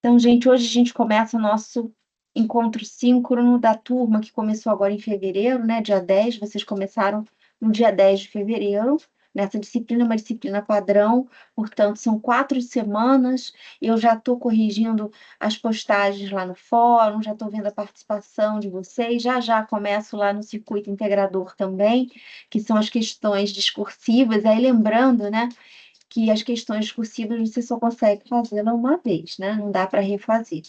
Então, gente, hoje a gente começa o nosso encontro síncrono da turma que começou agora em fevereiro, né? Dia 10. Vocês começaram no dia 10 de fevereiro. Nessa disciplina, uma disciplina padrão, portanto, são 4 semanas. Eu já estou corrigindo as postagens lá no fórum, já estou vendo a participação de vocês. Já já começo lá no circuito integrador também, que são as questões discursivas. Aí lembrando, né? Que as questões discursivas você só consegue fazê-la uma vez, né? Não dá para refazer.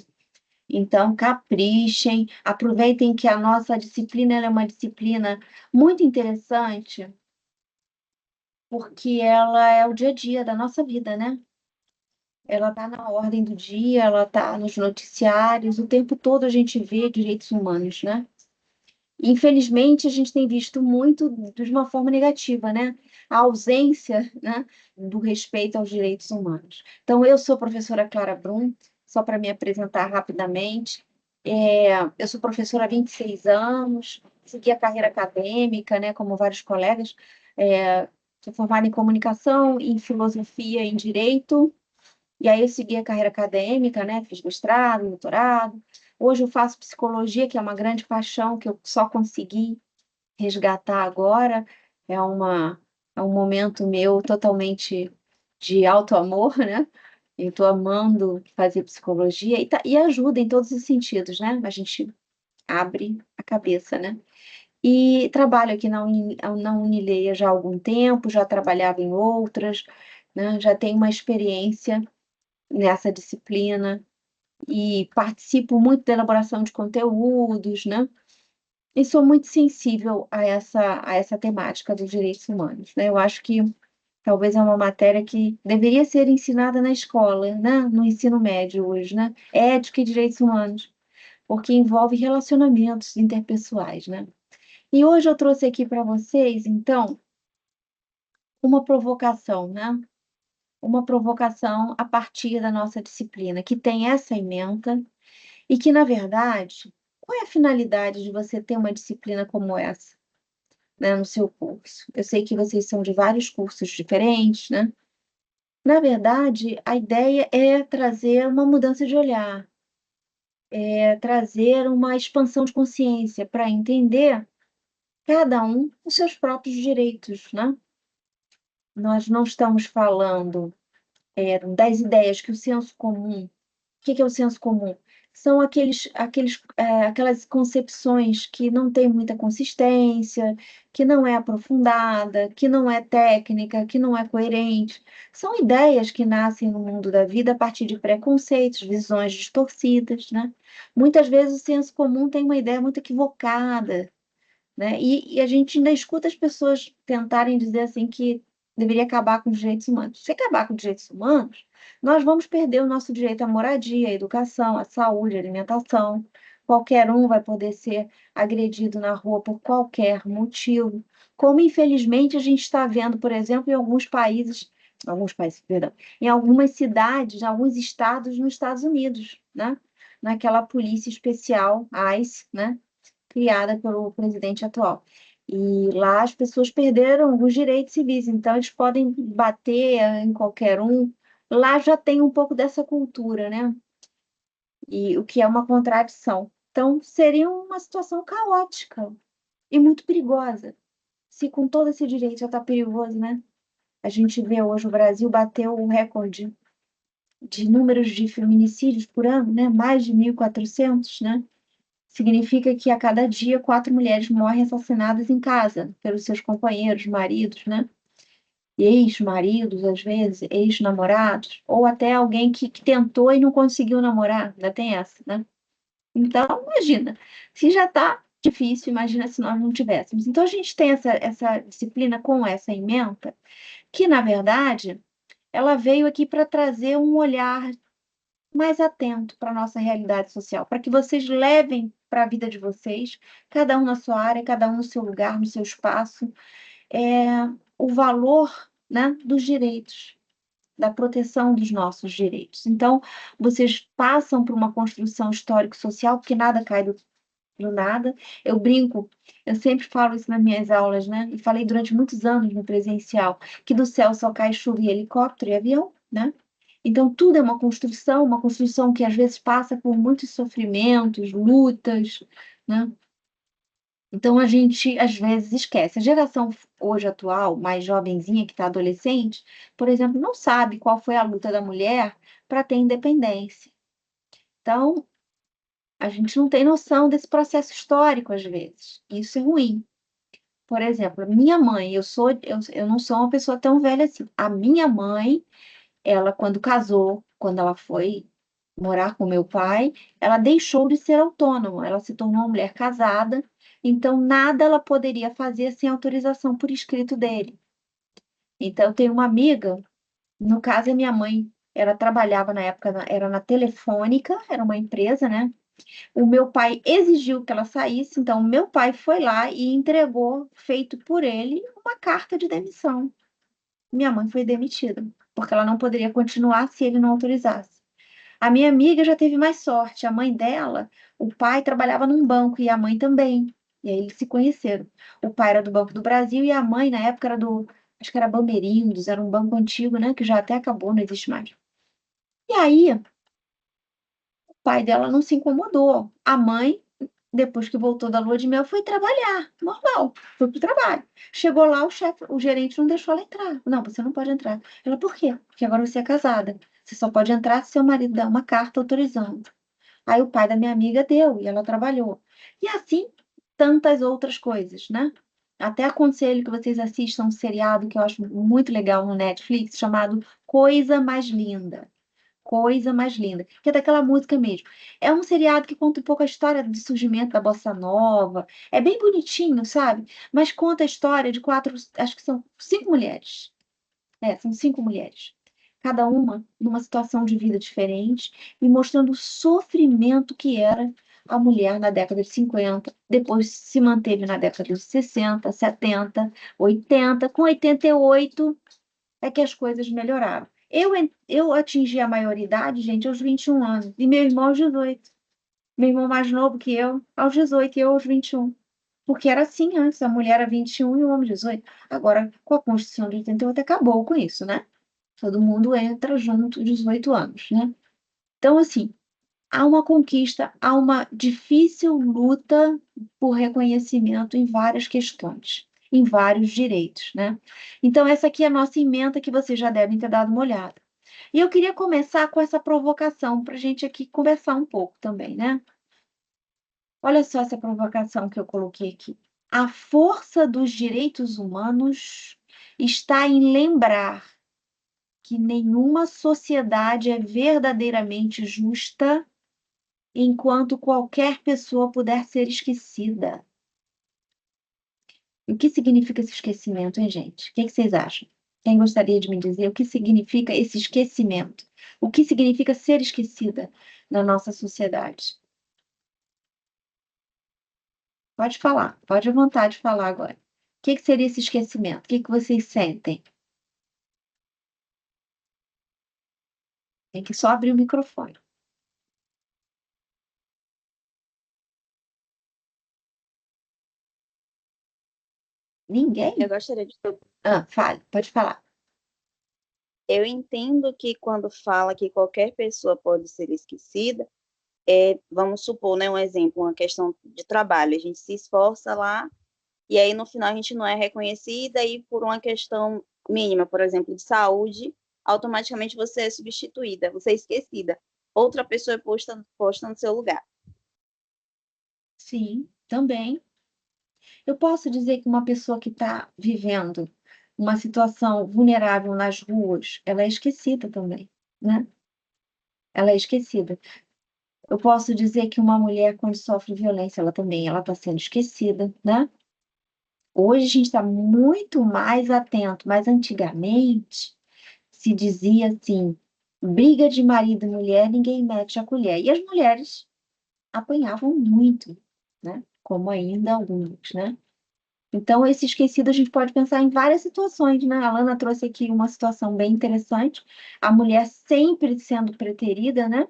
Então, caprichem, aproveitem que a nossa disciplina ela é uma disciplina muito interessante, porque ela é o dia a dia da nossa vida, né? Ela está na ordem do dia, ela está nos noticiários, o tempo todo a gente vê direitos humanos, né? Infelizmente, a gente tem visto muito de uma forma negativa, né? A ausência, né, do respeito aos direitos humanos. Então, eu sou a professora Clara Brum, só para me apresentar rapidamente. Eu sou professora há 26 anos, segui a carreira acadêmica, né, como vários colegas. Sou formada em comunicação, em filosofia, em direito, e aí eu segui a carreira acadêmica, né? Fiz mestrado, doutorado. Hoje eu faço psicologia, que é uma grande paixão que eu só consegui resgatar agora. É uma, é um momento meu totalmente de alto amor, né? Eu estou amando fazer psicologia e ajuda em todos os sentidos, né? A gente abre a cabeça, né? E trabalho aqui na Unileia já há algum tempo, já trabalhava em outras, né? Já tenho uma experiência nessa disciplina e participo muito da elaboração de conteúdos, né? E sou muito sensível a essa temática dos direitos humanos, né? Eu acho que talvez é uma matéria que deveria ser ensinada na escola, né? No ensino médio hoje, né? Ética e direitos humanos, porque envolve relacionamentos interpessoais, né? E hoje eu trouxe aqui para vocês, então, uma provocação, né? Uma provocação a partir da nossa disciplina, que tem essa ementa. E que, na verdade, qual é a finalidade de você ter uma disciplina como essa, né, no seu curso? Eu sei que vocês são de vários cursos diferentes, né? Na verdade, a ideia é trazer uma mudança de olhar, é trazer uma expansão de consciência para entender cada um os seus próprios direitos, né? Nós não estamos falando, das ideias que o senso comum. O que é o senso comum? São aquelas concepções que não têm muita consistência, que não é aprofundada, que não é técnica, que não é coerente. São ideias que nascem no mundo da vida a partir de preconceitos, visões distorcidas, né? Muitas vezes o senso comum tem uma ideia muito equivocada, né? E a gente ainda escuta as pessoas tentarem dizer assim que deveria acabar com os direitos humanos. Se acabar com os direitos humanos, nós vamos perder o nosso direito à moradia, à educação, à saúde, à alimentação. Qualquer um vai poder ser agredido na rua por qualquer motivo, como infelizmente a gente está vendo, por exemplo, em alguns países, perdão, em algumas cidades, em alguns estados nos Estados Unidos, né? Naquela polícia especial, ICE, né? Criada pelo presidente atual. E lá as pessoas perderam os direitos civis, então eles podem bater em qualquer um. Lá já tem um pouco dessa cultura, né? E o que é uma contradição. Então, seria uma situação caótica e muito perigosa. Se com todo esse direito já está perigoso, né? A gente vê hoje o Brasil bateu o recorde de números de feminicídios por ano, né? Mais de 1.400, né? Significa que a cada dia 4 mulheres morrem assassinadas em casa pelos seus companheiros, maridos, né? Ex-maridos, às vezes, ex-namorados, ou até alguém que tentou e não conseguiu namorar, ainda tem essa, né? Então, imagina, se já está difícil, imagina se nós não tivéssemos. Então, a gente tem essa disciplina com essa ementa, que, na verdade, ela veio aqui para trazer um olhar mais atento para a nossa realidade social, para que vocês levem para a vida de vocês, cada um na sua área, cada um no seu lugar, no seu espaço, o valor, né, dos direitos, da proteção dos nossos direitos. Então, vocês passam por uma construção histórico-social, porque nada cai do nada. Eu brinco, eu sempre falo isso nas minhas aulas, né? E falei durante muitos anos no presencial, que do céu só cai chuva e helicóptero e avião, né? Então, tudo é uma construção que às vezes passa por muitos sofrimentos, lutas, né? Então, a gente às vezes esquece. A geração hoje atual, mais jovenzinha, que está adolescente, por exemplo, não sabe qual foi a luta da mulher para ter independência. Então, a gente não tem noção desse processo histórico, às vezes. Isso é ruim. Por exemplo, minha mãe, eu não sou uma pessoa tão velha assim. A minha mãe, ela, quando casou, quando ela foi morar com meu pai, ela deixou de ser autônoma, ela se tornou uma mulher casada, então nada ela poderia fazer sem autorização por escrito dele. Então, eu tenho uma amiga, no caso, a minha mãe, ela trabalhava na época, era na Telefônica, era uma empresa, né? O meu pai exigiu que ela saísse, então meu pai foi lá e entregou, feito por ele, uma carta de demissão. Minha mãe foi demitida, porque ela não poderia continuar se ele não autorizasse. A minha amiga já teve mais sorte. A mãe dela, o pai trabalhava num banco e a mãe também. E aí eles se conheceram. O pai era do Banco do Brasil e a mãe, na época, era do, acho que era Bamerindos, era um banco antigo, né? Que já até acabou, não existe mais. E aí, o pai dela não se incomodou. A mãe, depois que voltou da lua de mel, foi trabalhar, normal, foi pro trabalho. Chegou lá, o chefe, o gerente não deixou ela entrar. Não, você não pode entrar. Ela, por quê? Porque agora você é casada. Você só pode entrar se seu marido der uma carta autorizando. Aí o pai da minha amiga deu e ela trabalhou. E assim, tantas outras coisas, né? Até aconselho que vocês assistam um seriado que eu acho muito legal no Netflix, chamado Coisa Mais Linda. Coisa Mais Linda, que é daquela música mesmo. É um seriado que conta um pouco a história do surgimento da bossa nova. É bem bonitinho, sabe? Mas conta a história de quatro, acho que são cinco mulheres. É, são cinco mulheres. Cada uma numa situação de vida diferente e mostrando o sofrimento que era a mulher na década de 50, depois se manteve na década de 60, 70, 80. Com 88 é que as coisas melhoraram. Eu atingi a maioridade, gente, aos 21 anos, e meu irmão aos 18. Meu irmão mais novo que eu, aos 18, e eu aos 21. Porque era assim antes, a mulher era 21 e o homem 18. Agora, com a Constituição de 88, acabou com isso, né? Todo mundo entra junto 18 anos, né? Então, assim, há uma conquista, há uma difícil luta por reconhecimento em várias questões, em vários direitos, né? Então, essa aqui é a nossa ementa que vocês já devem ter dado uma olhada. E eu queria começar com essa provocação para a gente aqui conversar um pouco também, né? Olha só essa provocação que eu coloquei aqui. A força dos direitos humanos está em lembrar que nenhuma sociedade é verdadeiramente justa enquanto qualquer pessoa puder ser esquecida. O que significa esse esquecimento, hein, gente? O que vocês acham? Quem gostaria de me dizer o que significa esse esquecimento? O que significa ser esquecida na nossa sociedade? Pode falar, pode à vontade falar agora. O que seria esse esquecimento? O que vocês sentem? Tem que só abrir o microfone. Eu Ninguém? gostaria de. Ah, fale, pode falar. Eu entendo que quando fala que qualquer pessoa pode ser esquecida, vamos supor, né, um exemplo, uma questão de trabalho. A gente se esforça lá e aí no final a gente não é reconhecida e por uma questão mínima, por exemplo, de saúde, automaticamente você é substituída, você é esquecida. Outra pessoa é posta no seu lugar. Sim, também. Eu posso dizer que uma pessoa que está vivendo uma situação vulnerável nas ruas, ela é esquecida também, né? Ela é esquecida. Eu posso dizer que uma mulher, quando sofre violência, ela também, ela está sendo esquecida, né? Hoje a gente está muito mais atento, mas antigamente se dizia assim, briga de marido e mulher, ninguém mete a colher. E as mulheres apanhavam muito, né? Como ainda algumas, né? Então, esse esquecido a gente pode pensar em várias situações, né? A Lana trouxe aqui uma situação bem interessante, a mulher sempre sendo preterida, né?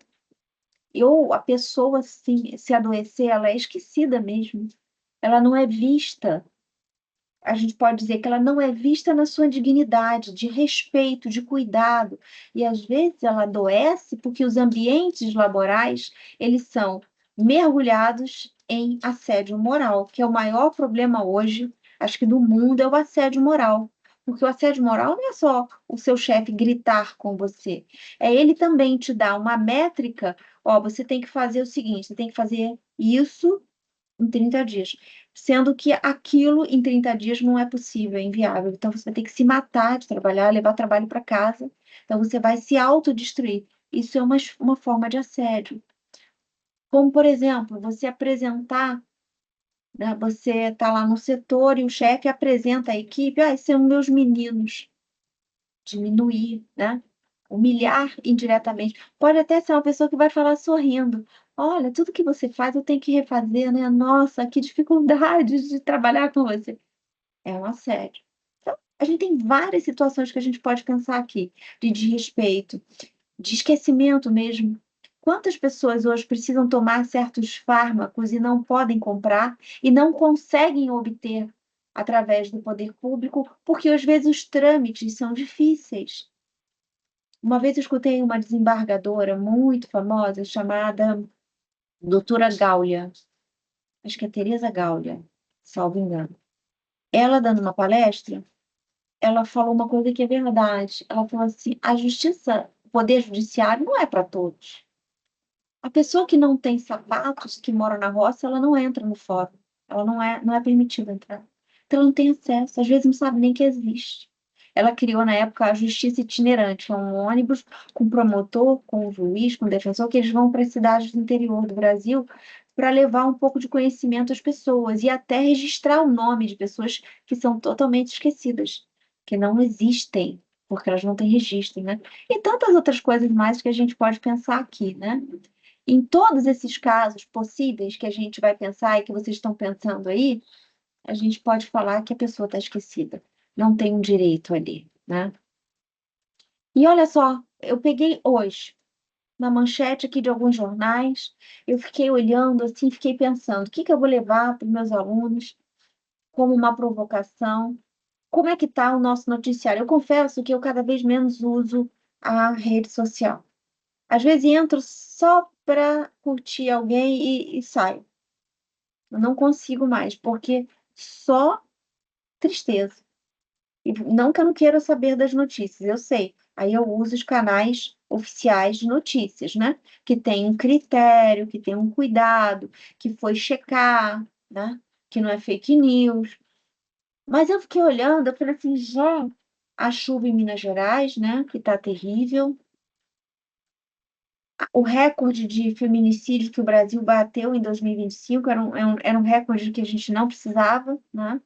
Ou a pessoa, assim, se adoecer, ela é esquecida mesmo. Ela não é vista a gente pode dizer que ela não é vista na sua dignidade, de respeito, de cuidado. E às vezes ela adoece porque os ambientes laborais, eles são mergulhados em assédio moral, que é o maior problema hoje, acho que do mundo, é o assédio moral. Porque o assédio moral não é só o seu chefe gritar com você, é ele também te dar uma métrica, ó, você tem que fazer o seguinte, você tem que fazer isso em 30 dias. Sendo que aquilo em 30 dias não é possível, é inviável. Então você vai ter que se matar de trabalhar, levar trabalho para casa. Então você vai se autodestruir. Isso é uma forma de assédio. Como, por exemplo, você apresentar, né, você está lá no setor e o chefe apresenta a equipe, ah, esses são meus meninos. Diminuir, né? Humilhar indiretamente. Pode até ser uma pessoa que vai falar sorrindo. Olha, tudo que você faz eu tenho que refazer, né? Nossa, que dificuldade de trabalhar com você. É um assédio. Então, a gente tem várias situações que a gente pode pensar aqui, de desrespeito, de esquecimento mesmo. Quantas pessoas hoje precisam tomar certos fármacos e não podem comprar e não conseguem obter através do poder público, porque às vezes os trâmites são difíceis. Uma vez eu escutei uma desembargadora muito famosa chamada Doutora Gaulia, acho que é Teresa Gaulia, salvo engano. Ela dando uma palestra, ela falou uma coisa que é verdade. Ela falou assim: a justiça, o poder judiciário não é para todos. A pessoa que não tem sapatos, que mora na roça, ela não entra no fórum. Ela não é permitida entrar. Então, ela não tem acesso. Às vezes, não sabe nem que existe. Ela criou, na época, a justiça itinerante, que é um ônibus com promotor, com juiz, com defensor, que eles vão para as cidades do interior do Brasil para levar um pouco de conhecimento às pessoas e até registrar o nome de pessoas que são totalmente esquecidas, que não existem, porque elas não têm registro, né? E tantas outras coisas mais que a gente pode pensar aqui, né? Em todos esses casos possíveis que a gente vai pensar e que vocês estão pensando aí, a gente pode falar que a pessoa está esquecida, não tem um direito ali, né? E olha só, eu peguei hoje, na manchete aqui de alguns jornais, eu fiquei olhando assim, fiquei pensando, o que que eu vou levar para os meus alunos como uma provocação? Como é que está o nosso noticiário? Eu confesso que eu cada vez menos uso a rede social. Às vezes entro só para curtir alguém e saio. Eu não consigo mais, porque só tristeza. E não que eu não queira saber das notícias, eu sei. Aí eu uso os canais oficiais de notícias, né? Que tem um critério, que tem um cuidado, que foi checar, né? Que não é fake news. Mas eu fiquei olhando, eu falei assim, gente, a chuva em Minas Gerais, né? Que tá terrível. O recorde de feminicídio que o Brasil bateu em 2025 era um recorde que a gente não precisava, né?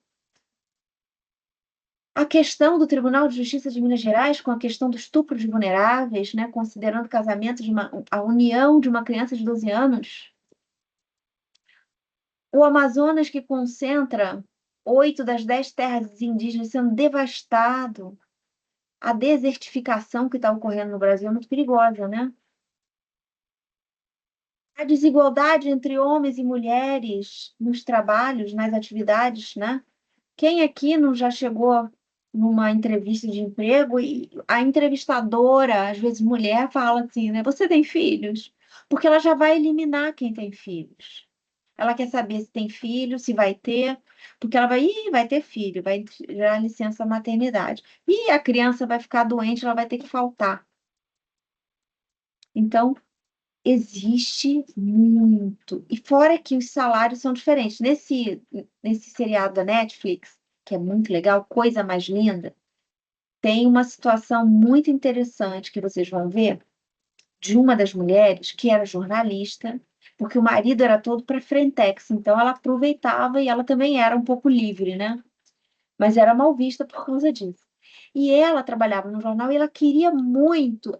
A questão do Tribunal de Justiça de Minas Gerais com a questão do estupro de vulneráveis, né, considerando o casamento a união de uma criança de 12 anos. O Amazonas que concentra 8 das 10 terras indígenas sendo devastado. A desertificação que está ocorrendo no Brasil é muito perigosa, né? A desigualdade entre homens e mulheres nos trabalhos, nas atividades, né? Quem aqui não já chegou numa entrevista de emprego e a entrevistadora, às vezes mulher, fala assim, né? Você tem filhos? Porque ela já vai eliminar quem tem filhos. Ela quer saber se tem filho, se vai ter, porque ela vai ter filho, vai gerar licença maternidade. E a criança vai ficar doente, ela vai ter que faltar. Então, existe muito. E fora que os salários são diferentes. Nesse seriado da Netflix, que é muito legal, Coisa Mais Linda, tem uma situação muito interessante que vocês vão ver de uma das mulheres que era jornalista, porque o marido era todo para frentex, então ela aproveitava e ela também era um pouco livre, né? Mas era mal vista por causa disso. E ela trabalhava no jornal e ela queria muito,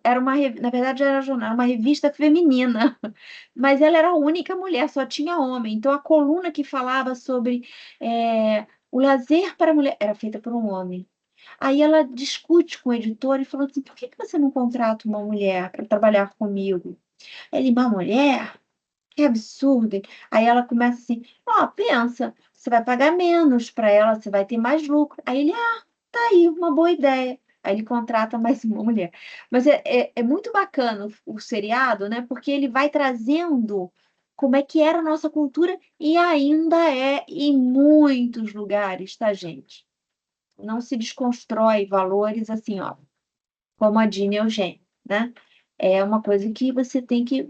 na verdade era jornal, uma revista feminina, mas ela era a única mulher, só tinha homem. Então a coluna que falava sobre o lazer para a mulher era feita por um homem. Aí ela discute com o editor e falou assim: por que que você não contrata uma mulher para trabalhar comigo? Ele, uma mulher? Que absurdo. Aí ela começa assim: ó, pensa, você vai pagar menos para ela, você vai ter mais lucro. Aí ele, tá aí, uma boa ideia. Aí ele contrata mais uma mulher. Mas é muito bacana o seriado, né? Porque ele vai trazendo como é que era a nossa cultura e ainda é em muitos lugares, tá, gente? Não se desconstrói valores assim, ó, como a Dina Eugênio, né? É uma coisa que você tem que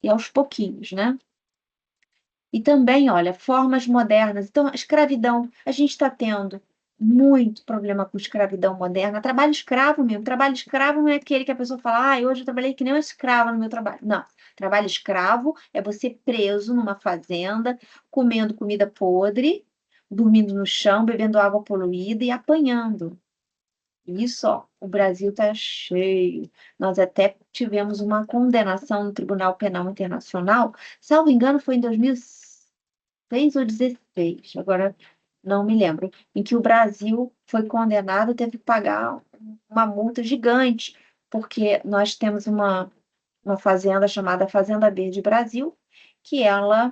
ir aos pouquinhos, né? E também, olha, formas modernas. Então, a escravidão, a gente está tendo muito problema com escravidão moderna. Trabalho escravo mesmo. Trabalho escravo não é aquele que a pessoa fala, hoje eu trabalhei que nem uma escrava no meu trabalho. Não. Trabalho escravo é você preso numa fazenda, comendo comida podre, dormindo no chão, bebendo água poluída e apanhando. Isso, ó, o Brasil está cheio. Nós até tivemos uma condenação no Tribunal Penal Internacional, salvo engano, foi em 2006 ou 2016, agora não me lembro, em que o Brasil foi condenado, teve que pagar uma multa gigante, porque nós temos uma fazenda chamada Fazenda Verde Brasil, que ela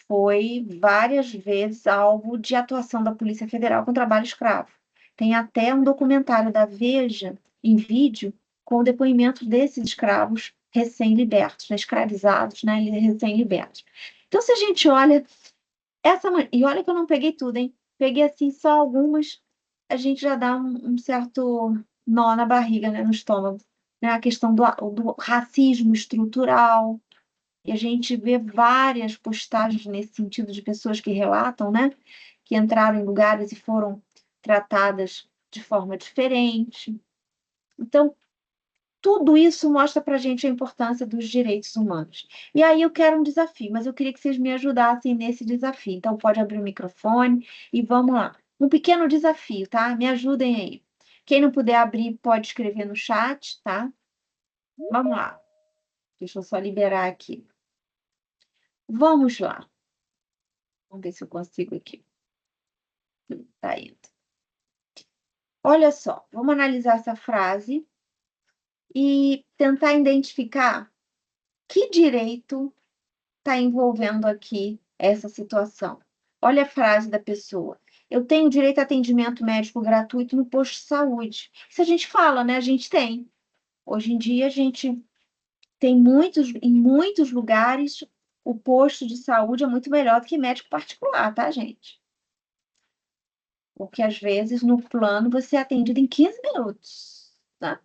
foi várias vezes alvo de atuação da Polícia Federal com trabalho escravo. Tem até um documentário da Veja em vídeo com depoimentos desses escravos recém-libertos, né, escravizados, né, recém-libertos. Então, se a gente olha e olha que eu não peguei tudo, hein? Peguei assim só algumas, a gente já dá um certo nó na barriga, né, no estômago, né? A questão do racismo estrutural, e a gente vê várias postagens nesse sentido de pessoas que relatam, né, que entraram em lugares e foram tratadas de forma diferente. Então, tudo isso mostra para a gente a importância dos direitos humanos. E aí eu quero um desafio, mas eu queria que vocês me ajudassem nesse desafio. Então, pode abrir o microfone e vamos lá. Um pequeno desafio, tá? Me ajudem aí. Quem não puder abrir, pode escrever no chat, tá? Vamos lá. Deixa eu só liberar aqui. Vamos lá. Vamos ver se eu consigo aqui. Tá indo. Olha só, vamos analisar essa frase e tentar identificar que direito está envolvendo aqui essa situação. Olha a frase da pessoa. Eu tenho direito a atendimento médico gratuito no posto de saúde. Isso a gente fala, né? A gente tem. Hoje em dia, a gente tem em muitos lugares, o posto de saúde é muito melhor do que médico particular, tá, gente? Porque às vezes no plano você é atendido em 15 minutos, tá?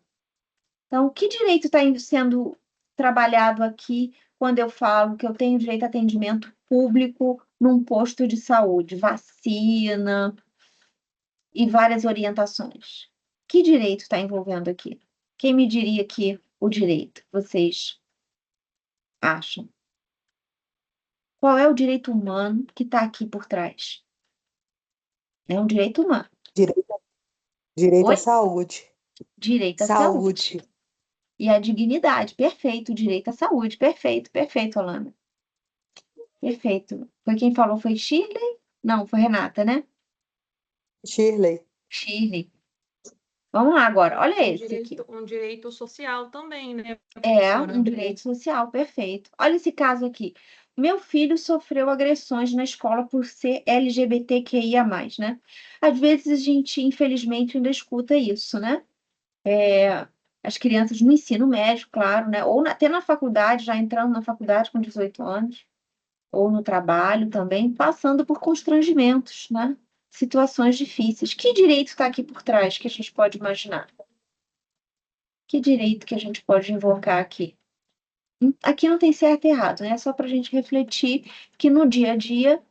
Então, que direito está sendo trabalhado aqui quando eu falo que eu tenho direito a atendimento público num posto de saúde, vacina e várias orientações? Que direito está envolvendo aqui? Quem me diria que o direito vocês acham? Qual é o direito humano que está aqui por trás? É um direito humano. Direito, direito Oi? à saúde. Direito à saúde. Saúde. E à dignidade. Perfeito. Direito à saúde. Perfeito, perfeito, Alana. Perfeito. Foi quem falou, foi Shirley? Não, foi Renata, né? Shirley. Shirley. Vamos lá agora. Olha esse aqui. Um direito social também, né, É professora? um direito social, perfeito. Olha esse caso aqui. Meu filho sofreu agressões na escola por ser LGBTQIA+, né? Às vezes a gente, infelizmente, ainda escuta isso, né? As crianças no ensino médio, claro, né? Ou até na faculdade, já entrando na faculdade com 18 anos. Ou no trabalho também, passando por constrangimentos, né? Situações difíceis. Que direito está aqui por trás que a gente pode imaginar? Que direito que a gente pode invocar aqui? Aqui não tem certo e errado, né? É só para a gente refletir que no dia a dia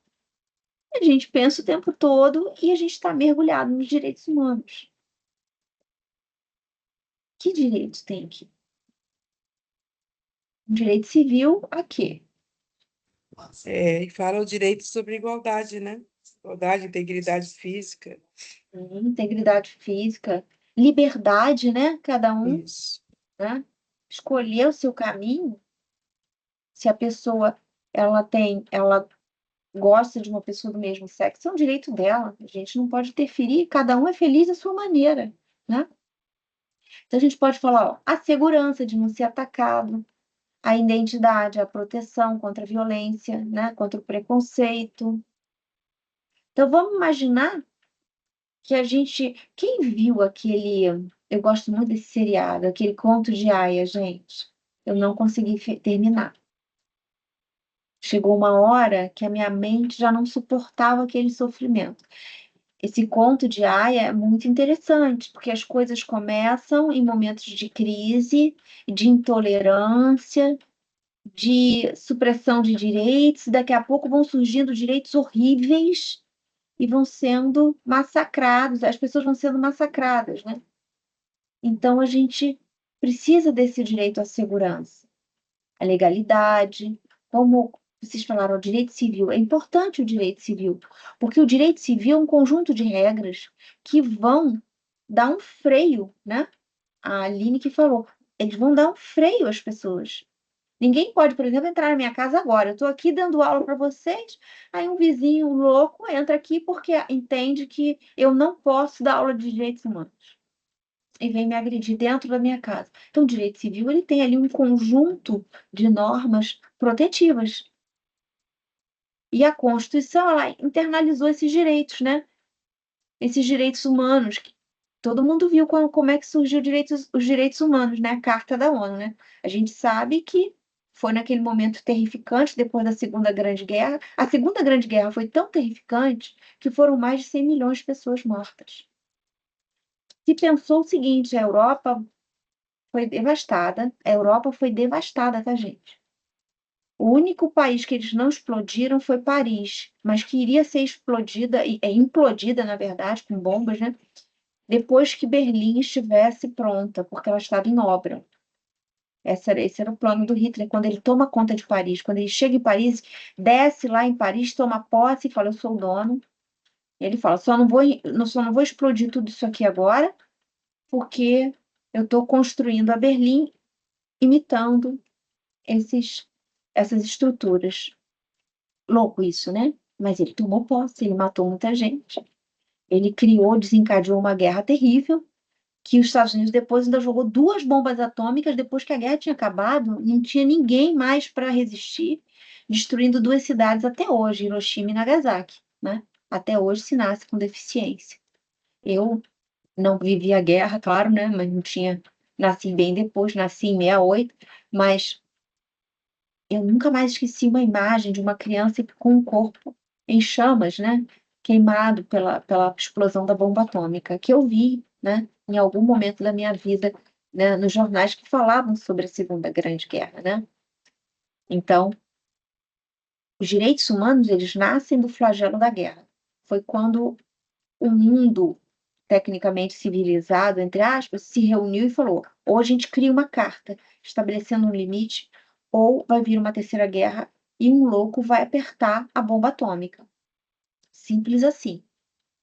a gente pensa o tempo todo e a gente está mergulhado nos direitos humanos. Que direito tem aqui? Um direito civil a quê? E fala o direito sobre igualdade, né? Igualdade, integridade física. Integridade física, liberdade, né? Cada um, Isso. né? Escolher o seu caminho. Se a pessoa ela gosta de uma pessoa do mesmo sexo, é um direito dela. A gente não pode interferir, cada um é feliz da sua maneira, né? Então a gente pode falar, ó, a segurança de não ser atacado, a identidade, a proteção contra a violência, né? Contra o preconceito. Então, vamos imaginar que a gente. Quem viu aquele. Eu gosto muito desse seriado, aquele Conto de Aia, gente. Eu não consegui terminar. Chegou uma hora que a minha mente já não suportava aquele sofrimento. Esse conto de Aia é muito interessante, porque as coisas começam em momentos de crise, de intolerância, de supressão de direitos, e daqui a pouco vão surgindo direitos horríveis e vão sendo massacrados, as pessoas vão sendo massacradas, né? Então a gente precisa desse direito à segurança, à legalidade, como vocês falaram, o direito civil. É importante o direito civil, porque o direito civil é um conjunto de regras que vão dar um freio, né? A Aline que falou, eles vão dar um freio às pessoas. Ninguém pode, por exemplo, entrar na minha casa agora. Eu estou aqui dando aula para vocês, aí um vizinho louco entra aqui porque entende que eu não posso dar aula de direitos humanos e vem me agredir dentro da minha casa. Então, o direito civil ele tem ali um conjunto de normas protetivas. E a Constituição, ela internalizou esses direitos, né? Esses direitos humanos. Que todo mundo viu como é que surgiu os direitos humanos, né? A Carta da ONU, né? A gente sabe que foi naquele momento terrificante, depois da Segunda Grande Guerra. A Segunda Grande Guerra foi tão terrificante que foram mais de 100 milhões de pessoas mortas. Se pensou o seguinte, a Europa foi devastada, a Europa foi devastada, tá, gente? O único país que eles não explodiram foi Paris, mas que iria ser explodida, implodida, na verdade, com bombas, né? Depois que Berlim estivesse pronta, porque ela estava em obra. Esse era o plano do Hitler, quando ele toma conta de Paris. Quando ele chega em Paris, desce lá em Paris, toma posse e fala, eu sou o dono. Ele fala, só não vou explodir tudo isso aqui agora, porque eu estou construindo a Berlim imitando essas estruturas. Louco isso, né? Mas ele tomou posse, ele matou muita gente. Ele criou, desencadeou uma guerra terrível, que os Estados Unidos depois ainda jogou 2 bombas atômicas, depois que a guerra tinha acabado, não tinha ninguém mais para resistir, destruindo 2 cidades até hoje, Hiroshima e Nagasaki, né? Até hoje se nasce com deficiência. Eu não vivi a guerra, claro, né? Mas não tinha, nasci bem depois, nasci em 68, mas eu nunca mais esqueci uma imagem de uma criança com um corpo em chamas, né? Queimado pela explosão da bomba atômica, que eu vi, né? Em algum momento da minha vida, né? Nos jornais que falavam sobre a Segunda Grande Guerra, né? Então, os direitos humanos, eles nascem do flagelo da guerra. Foi quando o mundo, tecnicamente civilizado, entre aspas, se reuniu e falou: ou a gente cria uma carta estabelecendo um limite, ou vai vir uma terceira guerra e um louco vai apertar a bomba atômica. Simples assim,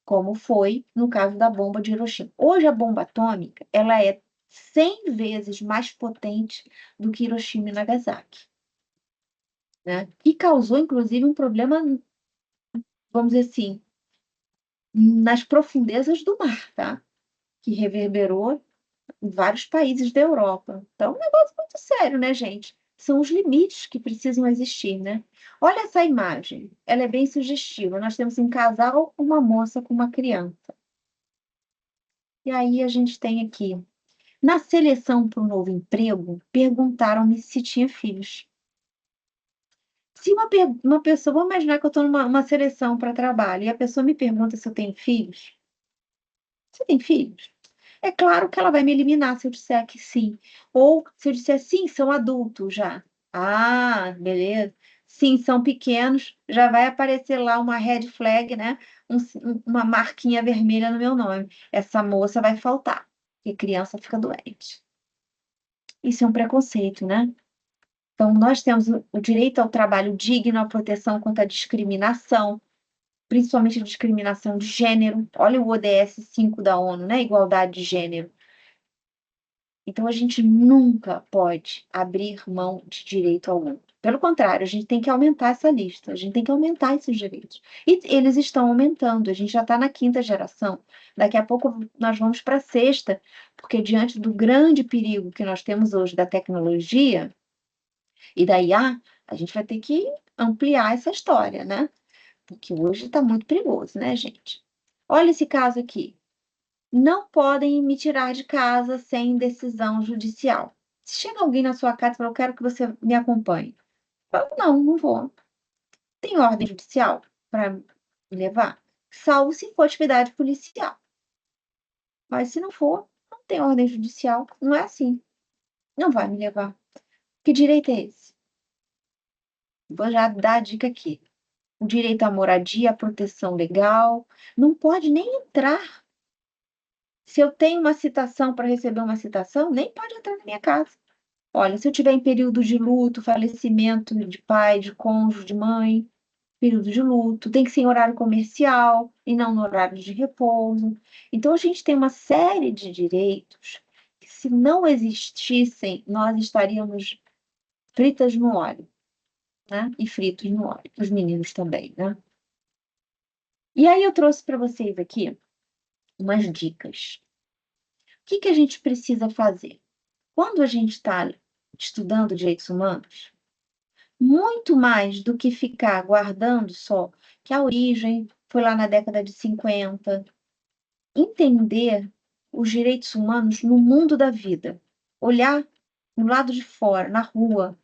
como foi no caso da bomba de Hiroshima. Hoje a bomba atômica, ela é 100 vezes mais potente do que Hiroshima e Nagasaki, né? E causou, inclusive, um problema, vamos dizer assim, nas profundezas do mar, tá? Que reverberou em vários países da Europa. Então, é um negócio muito sério, né, gente? São os limites que precisam existir, né? Olha essa imagem, ela é bem sugestiva. Nós temos um casal, uma moça com uma criança. E aí a gente tem aqui, na seleção para um novo emprego, perguntaram-me se tinha filhos. Se uma pessoa, vamos imaginar que eu estou numa seleção para trabalho e a pessoa me pergunta se eu tenho filhos. Você tem filhos? É claro que ela vai me eliminar se eu disser que sim. Ou se eu disser sim, são adultos já. Ah, beleza. Sim, são pequenos, já vai aparecer lá uma red flag, né? Uma marquinha vermelha no meu nome. Essa moça vai faltar, porque criança fica doente. Isso é um preconceito, né? Então, nós temos o direito ao trabalho digno, à proteção contra a discriminação, principalmente a discriminação de gênero. Olha o ODS 5 da ONU, né? Igualdade de gênero. Então, a gente nunca pode abrir mão de direito algum. Pelo contrário, a gente tem que aumentar essa lista, a gente tem que aumentar esses direitos. E eles estão aumentando, a gente já está na 5ª geração. Daqui a pouco nós vamos para a 6ª, porque diante do grande perigo que nós temos hoje da tecnologia, E daí, a gente vai ter que ampliar essa história, né? Porque hoje está muito perigoso, né, gente? Olha esse caso aqui. Não podem me tirar de casa sem decisão judicial. Se chega alguém na sua casa e fala, eu quero que você me acompanhe. Eu falo, não, não vou. Tem ordem judicial para me levar? Salvo se for atividade policial. Mas se não for, não tem ordem judicial. Não é assim. Não vai me levar. Que direito é esse? Vou já dar a dica aqui. O direito à moradia, à proteção legal, não pode nem entrar. Se eu tenho uma citação para receber uma citação, nem pode entrar na minha casa. Olha, se eu tiver em período de luto, falecimento de pai, de cônjuge, de mãe, período de luto, tem que ser em horário comercial e não no horário de repouso. Então, a gente tem uma série de direitos que, se não existissem, nós estaríamos fritas no óleo, né? E fritos no óleo, os meninos também, né? E aí eu trouxe para vocês aqui umas dicas. O que que a gente precisa fazer? Quando a gente está estudando direitos humanos, muito mais do que ficar guardando só que a origem foi lá na década de 50, entender os direitos humanos no mundo da vida, olhar no lado de fora, na rua,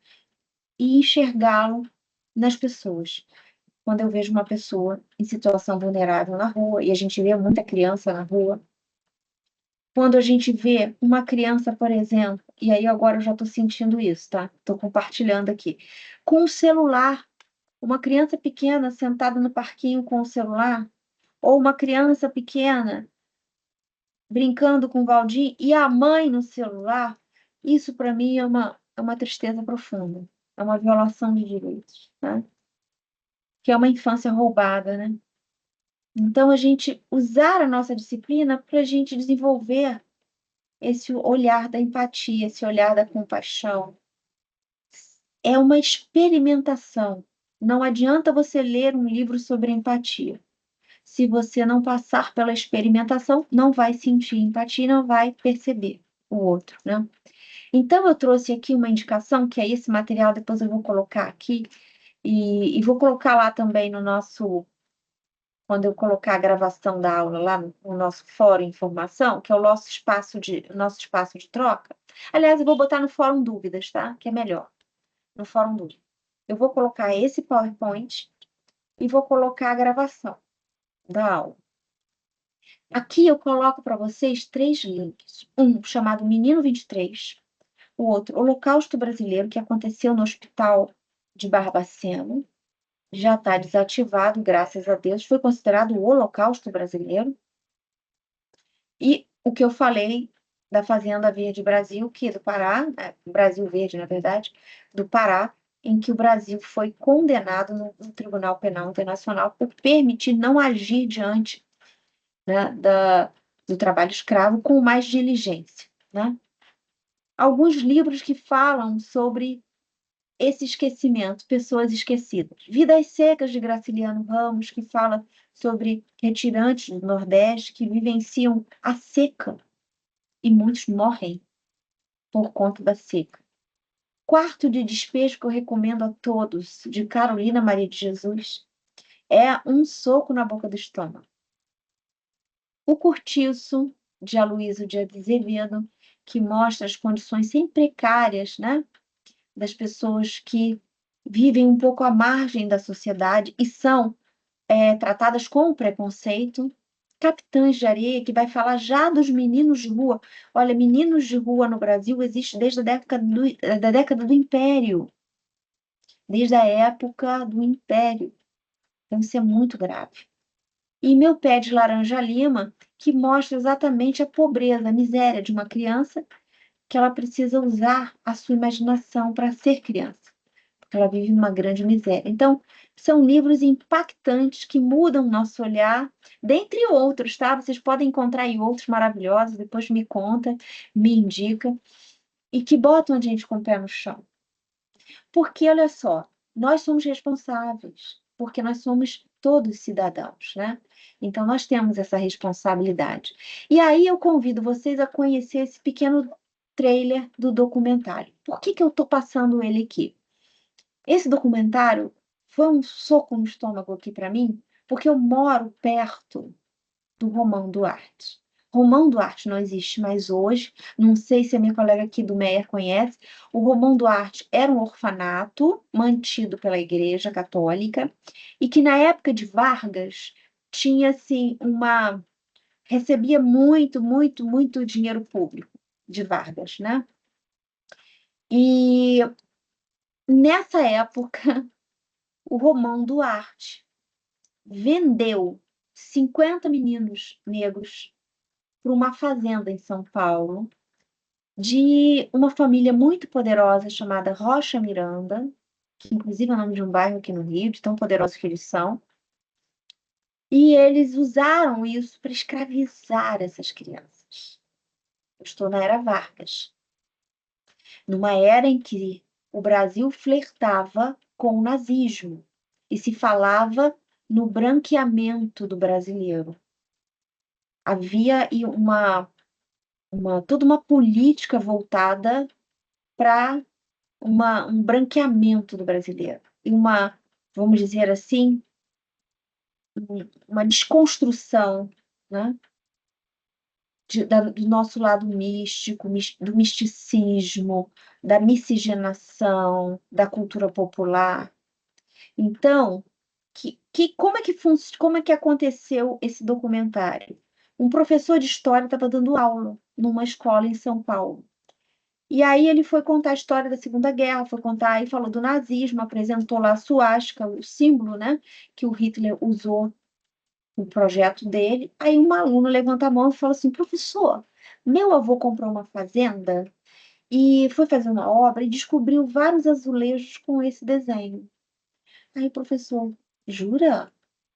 e enxergá-lo nas pessoas. Quando eu vejo uma pessoa em situação vulnerável na rua, e a gente vê muita criança na rua, quando a gente vê uma criança, por exemplo, e aí agora eu já estou sentindo isso, tá? Estou compartilhando aqui, com o celular, uma criança pequena sentada no parquinho com o celular, ou uma criança pequena brincando com o Valdir e a mãe no celular, isso para mim é uma tristeza profunda, é uma violação de direitos, né? Que é uma infância roubada, né? Então, a gente usar a nossa disciplina para a gente desenvolver esse olhar da empatia, esse olhar da compaixão. É uma experimentação. Não adianta você ler um livro sobre empatia. Se você não passar pela experimentação, não vai sentir empatia, não vai perceber o outro, né? Então, eu trouxe aqui uma indicação, que é esse material, depois eu vou colocar aqui, e vou colocar lá também no nosso, quando eu colocar a gravação da aula lá no nosso fórum informação, que é o nosso espaço de troca. Aliás, eu vou botar no fórum dúvidas, tá? Que é melhor, no fórum dúvidas. Eu vou colocar esse PowerPoint e vou colocar a gravação da aula. Aqui eu coloco para vocês 3 links. Um chamado Menino 23, o outro, Holocausto Brasileiro, que aconteceu no Hospital de Barbacena. Já está desativado, graças a Deus, foi considerado o Holocausto Brasileiro. E o que eu falei da Fazenda Verde Brasil, que é do Pará, Brasil Verde, na verdade, do Pará, em que o Brasil foi condenado no Tribunal Penal Internacional por permitir não agir diante, né, do trabalho escravo com mais diligência, né? Alguns livros que falam sobre esse esquecimento, pessoas esquecidas. Vidas Secas, de Graciliano Ramos, que fala sobre retirantes do Nordeste que vivenciam a seca e muitos morrem por conta da seca. Quarto de Despejo, que eu recomendo a todos, de Carolina Maria de Jesus, é um soco na boca do estômago. O Cortiço, de Aloysio de Azevedo, que mostra as condições sempre precárias, né, das pessoas que vivem um pouco à margem da sociedade e são tratadas com preconceito. Capitães de Areia, que vai falar já dos meninos de rua. Olha, meninos de rua no Brasil existe desde a década do Império, desde a época do Império. Então, isso é muito grave. E Meu Pé de Laranja Lima, que mostra exatamente a pobreza, a miséria de uma criança, que ela precisa usar a sua imaginação para ser criança, porque ela vive numa grande miséria. Então, são livros impactantes que mudam o nosso olhar, dentre outros, tá? Vocês podem encontrar aí outros maravilhosos, depois me conta, me indica, e que botam a gente com o pé no chão. Porque, olha só, nós somos responsáveis, porque nós somos todos cidadãos, né? Então, nós temos essa responsabilidade. E aí eu convido vocês a conhecer esse pequeno trailer do documentário. Por que que eu estou passando ele aqui? Esse documentário foi um soco no estômago aqui para mim, porque eu moro perto do Romão Duarte. Romão Duarte não existe mais hoje. Não sei se a minha colega aqui do Meier conhece. O Romão Duarte era um orfanato mantido pela Igreja Católica e que na época de Vargas tinha assim recebia muito dinheiro público de Vargas, né? E nessa época o Romão Duarte vendeu 50 meninos negros para uma fazenda em São Paulo, de uma família muito poderosa chamada Rocha Miranda, que inclusive é o nome de um bairro aqui no Rio, de tão poderosos que eles são. E eles usaram isso para escravizar essas crianças. Eu estou na era Vargas, numa era em que o Brasil flertava com o nazismo e se falava no branqueamento do brasileiro. Havia toda uma política voltada para um branqueamento do brasileiro e vamos dizer assim, uma desconstrução, né, do nosso lado místico, do misticismo, da miscigenação, da cultura popular. Então, como é que aconteceu esse documentário? Um professor de história estava dando aula numa escola em São Paulo. E aí ele foi contar a história da Segunda Guerra, foi contar e falou do nazismo, apresentou lá a suástica, o símbolo, né, que o Hitler usou no projeto dele. Aí uma aluna levanta a mão e fala assim: professor, meu avô comprou uma fazenda e foi fazer uma obra e descobriu vários azulejos com esse desenho. Aí o professor, jura?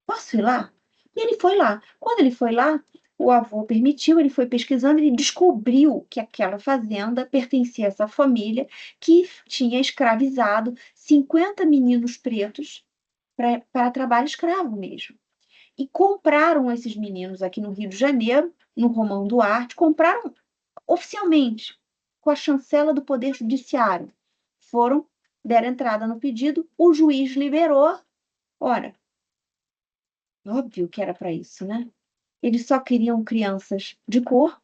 Posso ir lá? E ele foi lá. Quando ele foi lá, o avô permitiu, ele foi pesquisando e descobriu que aquela fazenda pertencia a essa família que tinha escravizado 50 meninos pretos para trabalho escravo mesmo. E compraram esses meninos aqui no Rio de Janeiro, no Romão Duarte, compraram oficialmente, com a chancela do Poder Judiciário. Deram entrada no pedido, o juiz liberou. Ora, óbvio que era para isso, né? Eles só queriam crianças de cor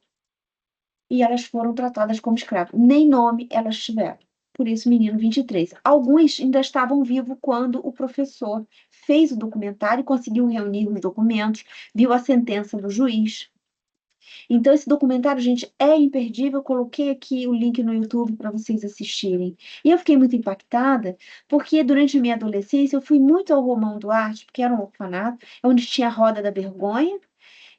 e elas foram tratadas como escravos. Nem nome elas tiveram. Por isso, Menino 23. Alguns ainda estavam vivos quando o professor fez o documentário, conseguiu reunir os documentos, viu a sentença do juiz. Então, esse documentário, gente, é imperdível. Eu coloquei aqui o link no YouTube para vocês assistirem. E eu fiquei muito impactada, porque durante a minha adolescência eu fui muito ao Romão Duarte, porque era um orfanato, onde tinha a Roda da Vergonha,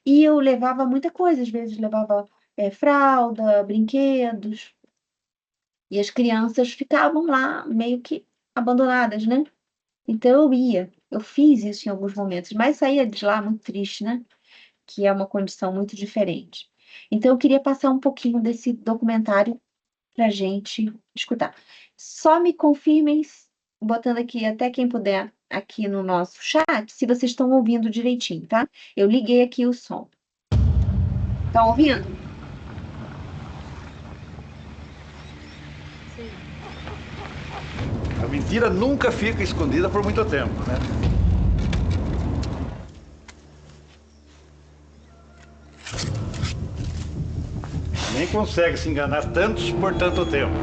e eu levava muita coisa. Às vezes levava fralda, brinquedos, e as crianças ficavam lá meio que abandonadas, né? Então eu fiz isso em alguns momentos, mas saía de lá muito triste, né? Que é uma condição muito diferente. Então, eu queria passar um pouquinho desse documentário para a gente escutar. Só me confirmem, botando aqui até quem puder aqui no nosso chat, se vocês estão ouvindo direitinho, tá? Eu liguei aqui o som. Estão ouvindo? Sim. A mentira nunca fica escondida por muito tempo, né? Nem consegue se enganar tantos por tanto tempo.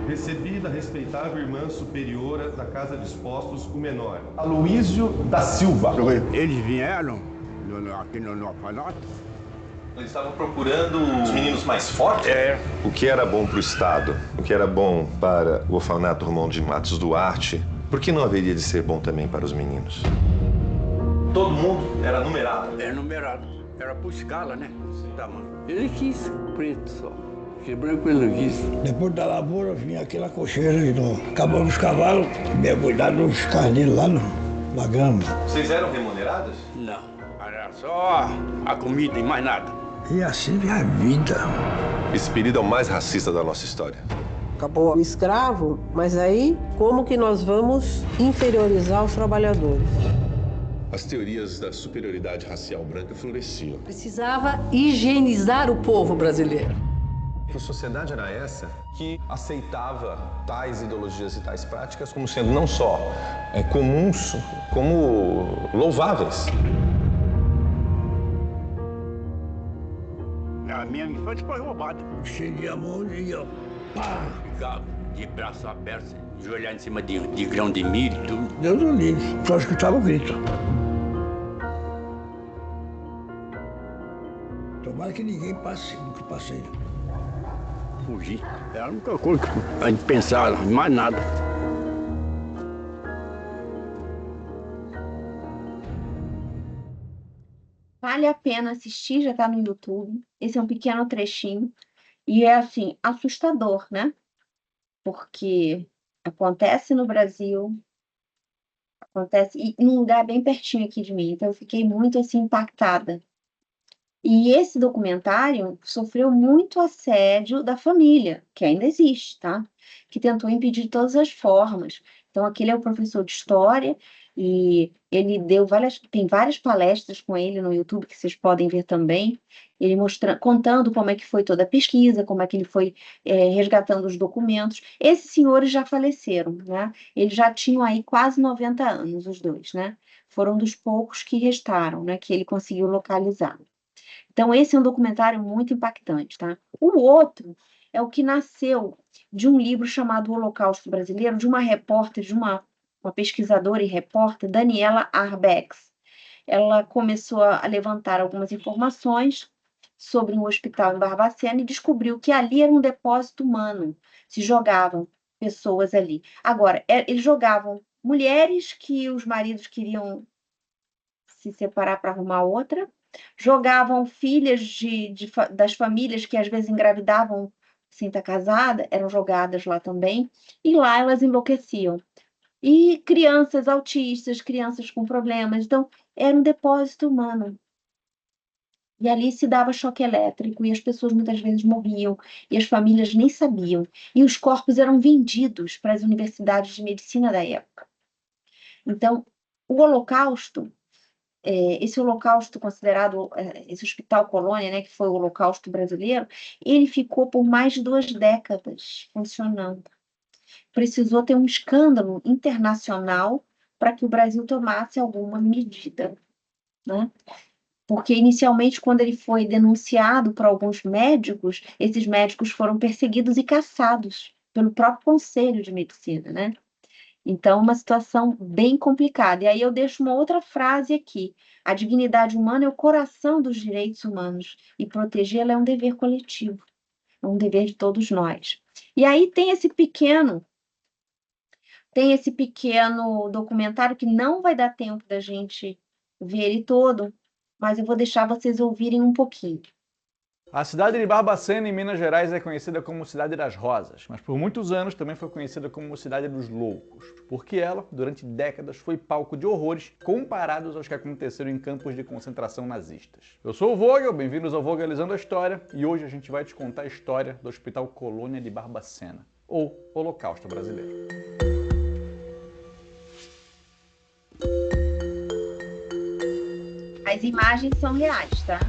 Recebi da respeitável irmã superiora da Casa de Expostos o menor, Aloísio da Silva. Eles vieram aqui no orfanato. Eles estavam procurando os meninos mais fortes? É. O que era bom para o Estado, o que era bom para o orfanato Romão de Matos Duarte, por que não haveria de ser bom também para os meninos? Todo mundo era numerado? É numerado. Era por escala, né? Tamanho. Ele quis preto só. Porque branco ele não quis. Depois da lavoura vinha aquela cocheira acabando os cavalos, mergulhado nos carneiros lá na grama. Vocês eram remuneradas? Não. Era só a comida e mais nada. E assim é a vida. Esse período é o mais racista da nossa história. Acabou o escravo, mas aí como que nós vamos inferiorizar os trabalhadores? As teorias da superioridade racial branca floresciam. Precisava higienizar o povo brasileiro. Que sociedade era essa que aceitava tais ideologias e tais práticas como sendo não só comuns, como louváveis? A minha infância foi roubada. Cheguei a mão e ó, pá! Ficava de braço aberto, joelhar em cima de grão de milho e tudo. Deus o livre, só escutava o grito. Tomara que ninguém passe do que passei. Fugir. Era a única coisa que a gente pensava, mais nada. Vale a pena assistir, já está no YouTube. Esse é um pequeno trechinho. E é, assim, assustador, né? Porque acontece no Brasil, acontece e num lugar bem pertinho aqui de mim. Então, eu fiquei muito, assim, impactada. E esse documentário sofreu muito assédio da família, que ainda existe, tá? Que tentou impedir de todas as formas. Então, aquele é o professor de história e ele tem várias palestras com ele no YouTube que vocês podem ver também. Ele contando como é que foi toda a pesquisa, como é que ele foi resgatando os documentos. Esses senhores já faleceram, né? Eles já tinham aí quase 90 anos, os dois, né? Foram dos poucos que restaram, né? Que ele conseguiu localizar. Então, esse é um documentário muito impactante, tá? O outro é o que nasceu de um livro chamado O Holocausto Brasileiro, de uma repórter, de uma pesquisadora e repórter, Daniela Arbex. Ela começou a levantar algumas informações sobre um hospital em Barbacena e descobriu que ali era um depósito humano. Se jogavam pessoas ali. Agora, eles jogavam mulheres que os maridos queriam se separar para arrumar outra, jogavam filhas das famílias que às vezes engravidavam sem estar casada, eram jogadas lá também, e lá elas enlouqueciam. E crianças autistas, crianças com problemas, então era um depósito humano. E ali se dava choque elétrico, e as pessoas muitas vezes morriam, e as famílias nem sabiam. E os corpos eram vendidos para as universidades de medicina da época. Então, o Holocausto, esse holocausto considerado, esse hospital colônia, né, que foi o holocausto brasileiro, ele ficou por mais de 2 décadas funcionando. Precisou ter um escândalo internacional para que o Brasil tomasse alguma medida, né? Porque inicialmente, quando ele foi denunciado por alguns médicos, esses médicos foram perseguidos e caçados pelo próprio Conselho de Medicina, né? Então, uma situação bem complicada. E aí eu deixo uma outra frase aqui. A dignidade humana é o coração dos direitos humanos e protegê-la é um dever coletivo, é um dever de todos nós. E aí tem esse pequeno documentário que não vai dar tempo da gente ver ele todo, mas eu vou deixar vocês ouvirem um pouquinho. A cidade de Barbacena, em Minas Gerais, é conhecida como Cidade das Rosas, mas por muitos anos também foi conhecida como Cidade dos Loucos, porque ela, durante décadas, foi palco de horrores comparados aos que aconteceram em campos de concentração nazistas. Eu sou o Vogel, bem-vindos ao Vogelizando a História, e hoje a gente vai te contar a história do Hospital Colônia de Barbacena, ou Holocausto Brasileiro. As imagens são reais, tá?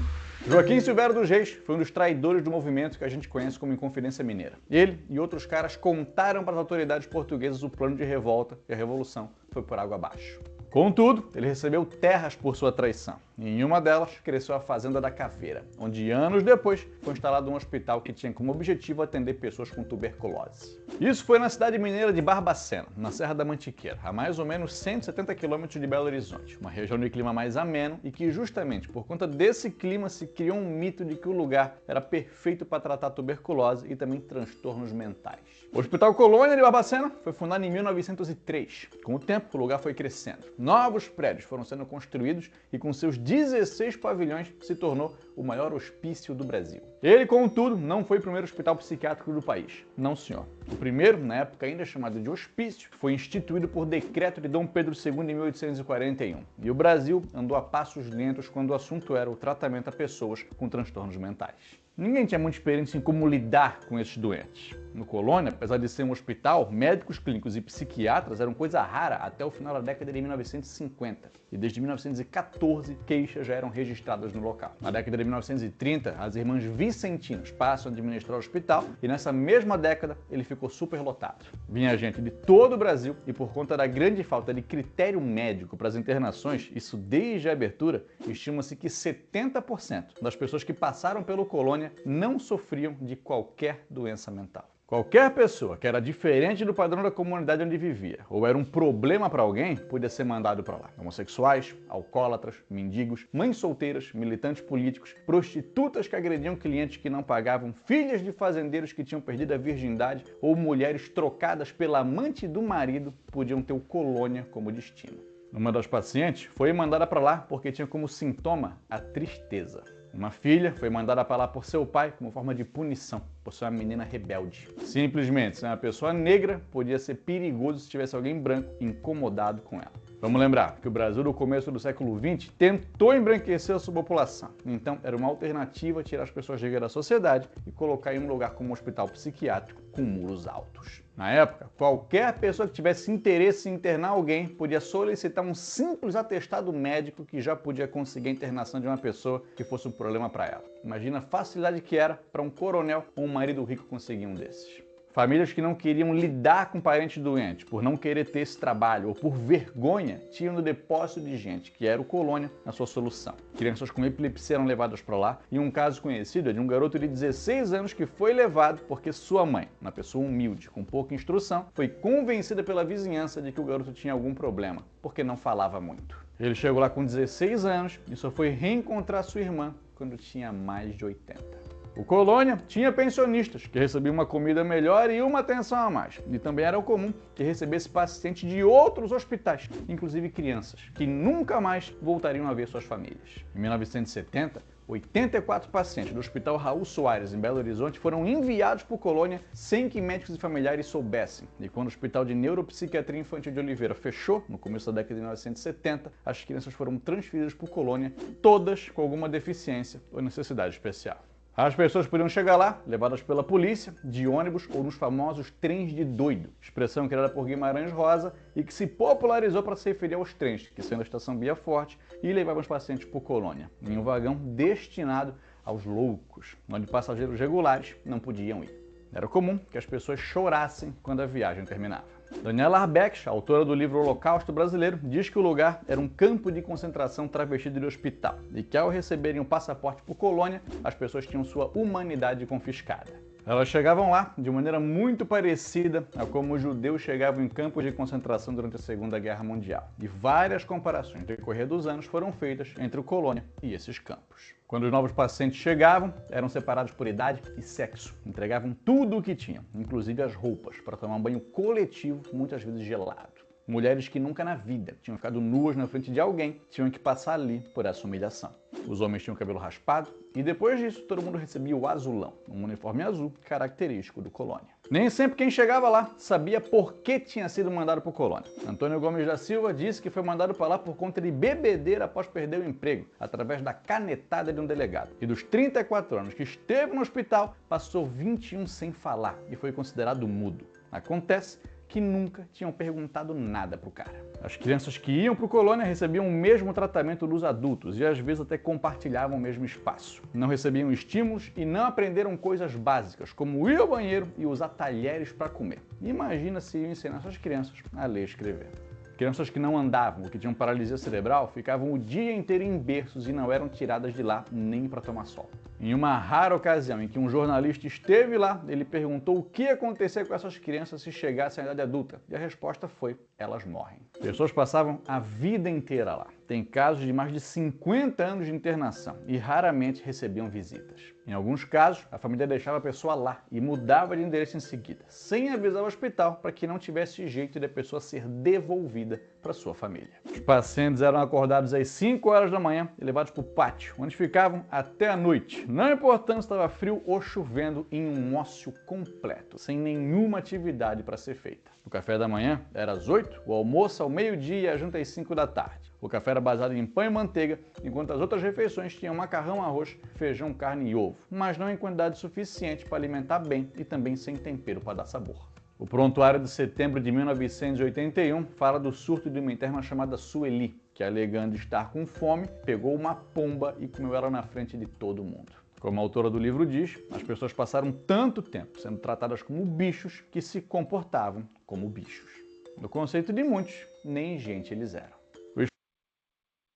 Joaquim Silvério dos Reis foi um dos traidores do movimento que a gente conhece como Inconfidência Mineira. Ele e outros caras contaram para as autoridades portuguesas o plano de revolta e a revolução foi por água abaixo. Contudo, ele recebeu terras por sua traição. E em uma delas, cresceu a Fazenda da Caveira, onde anos depois foi instalado um hospital que tinha como objetivo atender pessoas com tuberculose. Isso foi na cidade mineira de Barbacena, na Serra da Mantiqueira, a mais ou menos 170 quilômetros de Belo Horizonte, uma região de clima mais ameno e que justamente por conta desse clima se criou um mito de que o lugar era perfeito para tratar tuberculose e também transtornos mentais. O Hospital Colônia de Barbacena foi fundado em 1903. Com o tempo, o lugar foi crescendo. Novos prédios foram sendo construídos e com seus 16 pavilhões se tornou o maior hospício do Brasil. Ele, contudo, não foi o primeiro hospital psiquiátrico do país. Não, senhor. O primeiro, na época ainda chamado de hospício, foi instituído por decreto de Dom Pedro II em 1841. E o Brasil andou a passos lentos quando o assunto era o tratamento a pessoas com transtornos mentais. Ninguém tinha muita experiência em como lidar com esses doentes. No Colônia, apesar de ser um hospital, médicos clínicos e psiquiatras eram coisa rara até o final da década de 1950. E desde 1914, queixas já eram registradas no local. Na década de 1930, as irmãs Vicentinas passam a administrar o hospital e nessa mesma década ele ficou superlotado. Vinha gente de todo o Brasil e por conta da grande falta de critério médico para as internações, isso desde a abertura, estima-se que 70% das pessoas que passaram pelo Colônia não sofriam de qualquer doença mental. Qualquer pessoa que era diferente do padrão da comunidade onde vivia ou era um problema para alguém, podia ser mandado para lá. Homossexuais, alcoólatras, mendigos, mães solteiras, militantes políticos, prostitutas que agrediam clientes que não pagavam, filhas de fazendeiros que tinham perdido a virgindade ou mulheres trocadas pela amante do marido podiam ter o Colônia como destino. Uma das pacientes foi mandada para lá porque tinha como sintoma a tristeza. Uma filha foi mandada para lá por seu pai como forma de punição, por ser uma menina rebelde. Simplesmente, ser uma pessoa negra podia ser perigoso se tivesse alguém branco incomodado com ela. Vamos lembrar que o Brasil do começo do século XX tentou embranquecer a sua população. Então era uma alternativa tirar as pessoas negras da sociedade e colocar em um lugar como um hospital psiquiátrico com muros altos. Na época, qualquer pessoa que tivesse interesse em internar alguém podia solicitar um simples atestado médico que já podia conseguir a internação de uma pessoa que fosse um problema para ela. Imagina a facilidade que era para um coronel ou um marido rico conseguir um desses. Famílias que não queriam lidar com parentes doentes, por não querer ter esse trabalho ou por vergonha, tinham no depósito de gente, que era o Colônia, a sua solução. Crianças com epilepsia eram levadas para lá e um caso conhecido é de um garoto de 16 anos que foi levado porque sua mãe, uma pessoa humilde, com pouca instrução, foi convencida pela vizinhança de que o garoto tinha algum problema, porque não falava muito. Ele chegou lá com 16 anos e só foi reencontrar sua irmã quando tinha mais de 80. O Colônia tinha pensionistas, que recebiam uma comida melhor e uma atenção a mais. E também era comum que recebesse pacientes de outros hospitais, inclusive crianças, que nunca mais voltariam a ver suas famílias. Em 1970, 84 pacientes do Hospital Raul Soares, em Belo Horizonte, foram enviados para o Colônia sem que médicos e familiares soubessem. E quando o Hospital de Neuropsiquiatria Infantil de Oliveira fechou, no começo da década de 1970, as crianças foram transferidas para o Colônia, todas com alguma deficiência ou necessidade especial. As pessoas podiam chegar lá, levadas pela polícia, de ônibus ou nos famosos trens de doido, expressão criada por Guimarães Rosa e que se popularizou para se referir aos trens, que saiam da estação Via Forte e levavam os pacientes para o Colônia, em um vagão destinado aos loucos, onde passageiros regulares não podiam ir. Era comum que as pessoas chorassem quando a viagem terminava. Daniela Arbex, autora do livro Holocausto Brasileiro, diz que o lugar era um campo de concentração travestido de hospital e que ao receberem um passaporte por Colônia, as pessoas tinham sua humanidade confiscada. Elas chegavam lá de maneira muito parecida a como os judeus chegavam em campos de concentração durante a Segunda Guerra Mundial. E várias comparações no decorrer dos anos foram feitas entre o Colônia e esses campos. Quando os novos pacientes chegavam, eram separados por idade e sexo. Entregavam tudo o que tinham, inclusive as roupas, para tomar um banho coletivo, muitas vezes gelado. Mulheres que nunca na vida tinham ficado nuas na frente de alguém tinham que passar ali por essa humilhação. Os homens tinham o cabelo raspado e depois disso todo mundo recebia o azulão, um uniforme azul característico do Colônia. Nem sempre quem chegava lá sabia por que tinha sido mandado para o Colônia. Antônio Gomes da Silva disse que foi mandado para lá por conta de bebedeira após perder o emprego, através da canetada de um delegado. E dos 34 anos que esteve no hospital, passou 21 sem falar e foi considerado mudo. Acontece que nunca tinham perguntado nada pro cara. As crianças que iam pro Colônia recebiam o mesmo tratamento dos adultos e às vezes até compartilhavam o mesmo espaço. Não recebiam estímulos e não aprenderam coisas básicas, como ir ao banheiro e usar talheres para comer. Imagina se iam ensinar suas crianças a ler e escrever. Crianças que não andavam ou que tinham paralisia cerebral ficavam o dia inteiro em berços e não eram tiradas de lá nem para tomar sol. Em uma rara ocasião em que um jornalista esteve lá, ele perguntou o que ia acontecer com essas crianças se chegassem à idade adulta. E a resposta foi: elas morrem. Pessoas passavam a vida inteira lá. Tem casos de mais de 50 anos de internação e raramente recebiam visitas. Em alguns casos, a família deixava a pessoa lá e mudava de endereço em seguida, sem avisar o hospital para que não tivesse jeito de a pessoa ser devolvida para sua família. Os pacientes eram acordados às 5 horas da manhã e levados para o pátio, onde ficavam até a noite, não importando se estava frio ou chovendo, em um ócio completo, sem nenhuma atividade para ser feita. O café da manhã era às 8, o almoço ao meio-dia e a janta às 5 da tarde. O café era baseado em pão e manteiga, enquanto as outras refeições tinham macarrão, arroz, feijão, carne e ovo, mas não em quantidade suficiente para alimentar bem e também sem tempero para dar sabor. O prontuário de setembro de 1981 fala do surto de uma interna chamada Sueli, que, alegando estar com fome, pegou uma pomba e comeu ela na frente de todo mundo. Como a autora do livro diz, as pessoas passaram tanto tempo sendo tratadas como bichos que se comportavam como bichos. No conceito de muitos, nem gente eles eram.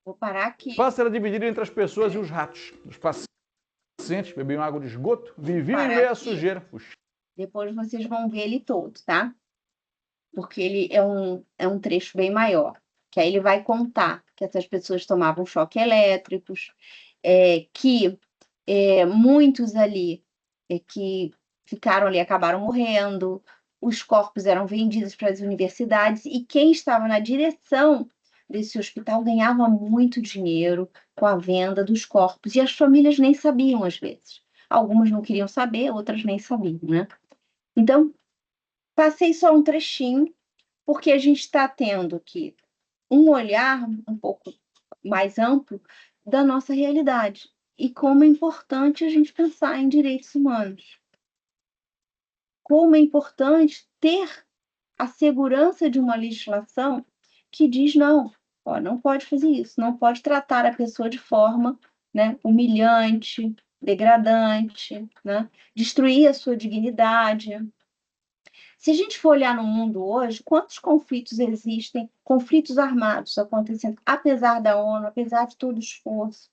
Vou parar aqui. O espaço era dividido entre as pessoas e os ratos. Os pacientes bebiam água de esgoto, viviam em meio à sujeira. Depois vocês vão ver ele todo, tá? Porque ele é um trecho bem maior. Que aí ele vai contar que essas pessoas tomavam choque elétricos, que muitos ali que ficaram ali acabaram morrendo, os corpos eram vendidos para as universidades e quem estava na direção desse hospital ganhava muito dinheiro com a venda dos corpos e as famílias nem sabiam às vezes. Algumas não queriam saber, outras nem sabiam, né? Então, passei só um trechinho, porque a gente está tendo aqui um olhar um pouco mais amplo da nossa realidade e como é importante a gente pensar em direitos humanos. Como é importante ter a segurança de uma legislação que diz não, ó, não pode fazer isso, não pode tratar a pessoa de forma, né, humilhante, degradante, né, destruir a sua dignidade. Se a gente for olhar no mundo hoje, quantos conflitos existem, conflitos armados acontecendo, apesar da ONU, apesar de todo o esforço?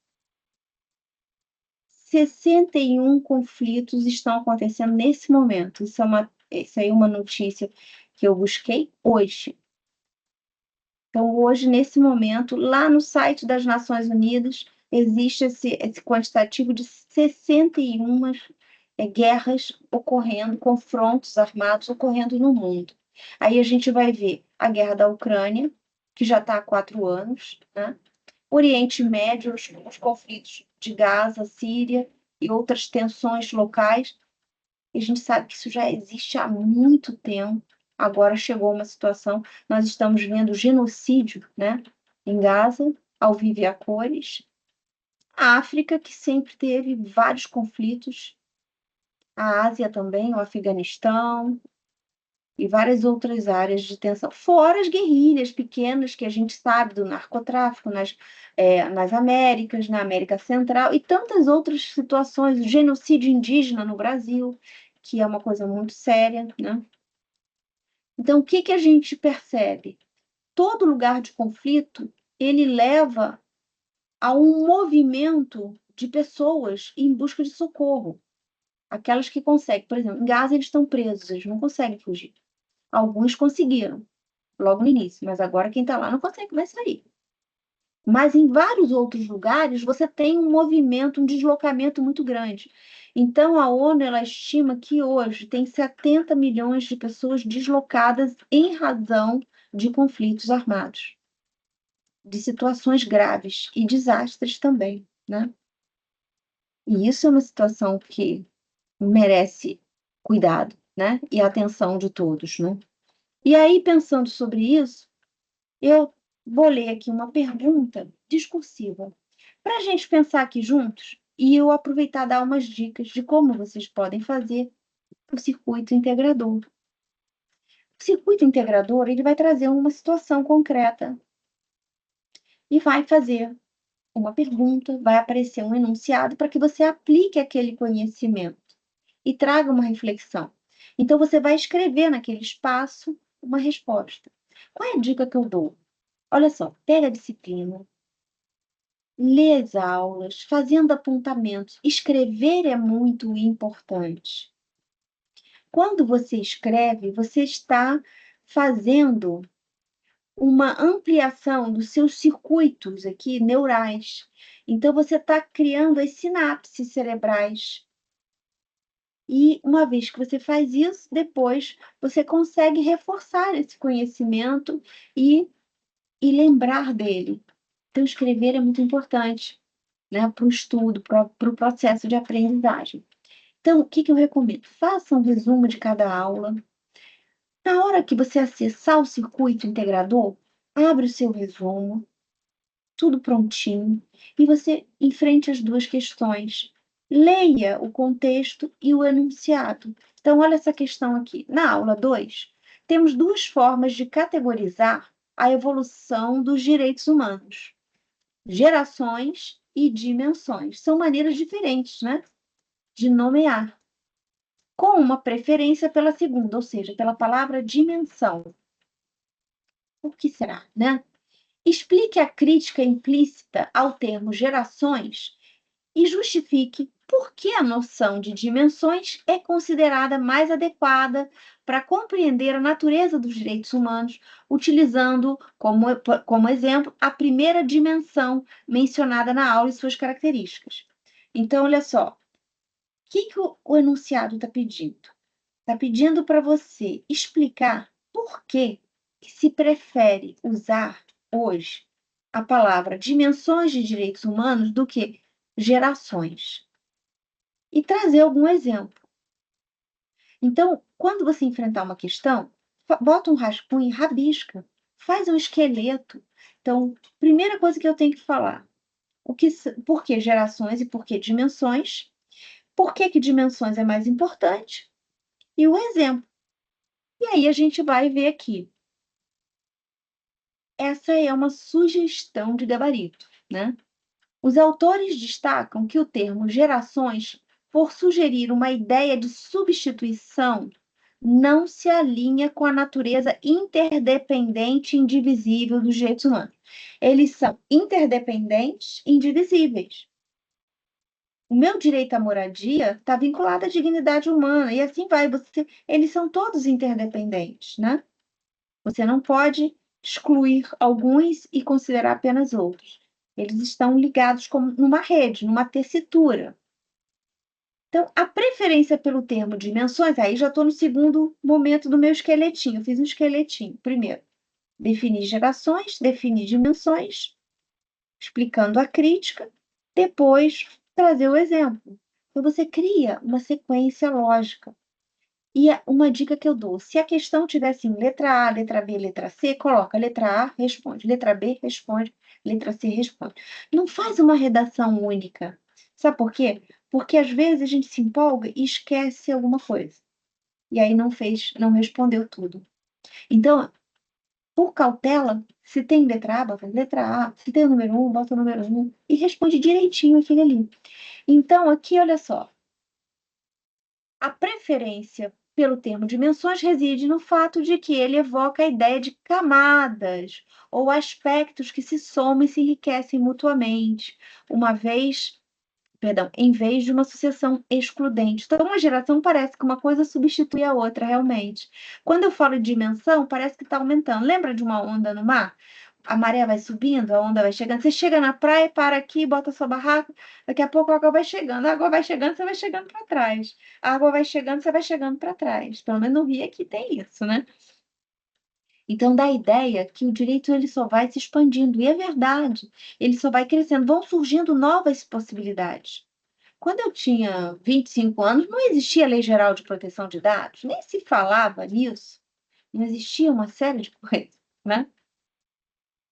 61 conflitos estão acontecendo nesse momento. Isso aí é uma notícia que eu busquei hoje. Então, hoje, nesse momento, lá no site das Nações Unidas, existe esse quantitativo de 61 guerras ocorrendo, confrontos armados ocorrendo no mundo. Aí a gente vai ver a guerra da Ucrânia, que já está há 4 anos, né? Oriente Médio, os conflitos de Gaza, Síria e outras tensões locais. E a gente sabe que isso já existe há muito tempo. Agora chegou uma situação, nós estamos vendo genocídio, né, em Gaza, ao vivo e a cores. A África, que sempre teve vários conflitos. A Ásia também, o Afeganistão e várias outras áreas de tensão. Fora as guerrilhas pequenas que a gente sabe do narcotráfico nas Américas, na América Central e tantas outras situações. O genocídio indígena no Brasil, que é uma coisa muito séria, né? Então, o que a gente percebe? Todo lugar de conflito, ele leva a um movimento de pessoas em busca de socorro. Aquelas que conseguem, por exemplo, em Gaza eles estão presos, eles não conseguem fugir. Alguns conseguiram, logo no início, mas agora quem está lá não consegue mais sair. Mas em vários outros lugares você tem um movimento, um deslocamento muito grande. Então a ONU ela estima que hoje tem 70 milhões de pessoas deslocadas em razão de conflitos armados, de situações graves e desastres também, né? E isso é uma situação que merece cuidado, né? E atenção de todos, né? E aí, pensando sobre isso, eu vou ler aqui uma pergunta discursiva para a gente pensar aqui juntos e eu aproveitar e dar umas dicas de como vocês podem fazer o circuito integrador. O circuito integrador, ele vai trazer uma situação concreta e vai fazer uma pergunta, vai aparecer um enunciado para que você aplique aquele conhecimento e traga uma reflexão. Então, você vai escrever naquele espaço uma resposta. Qual é a dica que eu dou? Olha só, pega a disciplina, lê as aulas, fazendo apontamentos. Escrever é muito importante. Quando você escreve, você está fazendo uma ampliação dos seus circuitos aqui neurais. Então, você está criando as sinapses cerebrais. E uma vez que você faz isso, depois você consegue reforçar esse conhecimento e lembrar dele. Então, escrever é muito importante, né, para o estudo, para o processo de aprendizagem. Então, o que eu recomendo? Faça um resumo de cada aula. Na hora que você acessar o circuito integrador, abre o seu resumo tudo prontinho, e você enfrente as duas questões. Leia o contexto e o enunciado. Então, olha essa questão aqui. Na aula 2, temos duas formas de categorizar a evolução dos direitos humanos: gerações e dimensões. São maneiras diferentes, né, de nomear, com uma preferência pela segunda, ou seja, pela palavra dimensão. Por que será, né? Explique a crítica implícita ao termo gerações e justifique por que a noção de dimensões é considerada mais adequada para compreender a natureza dos direitos humanos, utilizando como exemplo a primeira dimensão mencionada na aula e suas características. Então, olha só, o que o enunciado está pedindo? Está pedindo para você explicar por que se prefere usar hoje a palavra dimensões de direitos humanos do que gerações. E trazer algum exemplo. Então, quando você enfrentar uma questão, bota um rascunho e rabisca, faz um esqueleto. Então, primeira coisa que eu tenho que falar, por que gerações e por que dimensões, por que dimensões é mais importante, e o exemplo. E aí a gente vai ver aqui. Essa é uma sugestão de gabarito, né? Os autores destacam que o termo gerações, por sugerir uma ideia de substituição, não se alinha com a natureza interdependente e indivisível dos direitos humanos. Eles são interdependentes e indivisíveis. O meu direito à moradia está vinculado à dignidade humana, e assim vai. Eles são todos interdependentes, né? Você não pode excluir alguns e considerar apenas outros. Eles estão ligados como numa rede, numa tessitura. Então, a preferência pelo termo dimensões, aí já estou no segundo momento do meu esqueletinho. Eu fiz um esqueletinho. Primeiro, definir gerações, definir dimensões, explicando a crítica. Depois, trazer o exemplo. Então, você cria uma sequência lógica. E uma dica que eu dou: se a questão tivesse em letra A, letra B, letra C, coloca letra A, responde, letra B, responde, letra C, responde. Não faz uma redação única. Sabe por quê? Porque às vezes a gente se empolga e esquece alguma coisa. E aí não respondeu tudo. Então, por cautela, se tem letra A, bota letra A. Se tem o número 1, bota o número 1. E responde direitinho aquele ali. Então, aqui, olha só. A preferência pelo termo dimensões reside no fato de que ele evoca a ideia de camadas ou aspectos que se somam e se enriquecem mutuamente, em vez de uma sucessão excludente. Então, uma geração parece que uma coisa substitui a outra, realmente. Quando eu falo de dimensão, parece que está aumentando. Lembra de uma onda no mar? A maré vai subindo, a onda vai chegando. Você chega na praia, para aqui, bota sua barraca. Daqui a pouco a água vai chegando. A água vai chegando, você vai chegando para trás. A água vai chegando, você vai chegando para trás. Pelo menos no Rio aqui tem isso, né? Então, dá a ideia que o direito ele só vai se expandindo. E é verdade. Ele só vai crescendo. Vão surgindo novas possibilidades. Quando eu tinha 25 anos, não existia Lei Geral de Proteção de Dados. Nem se falava nisso. Não existia uma série de coisas, né?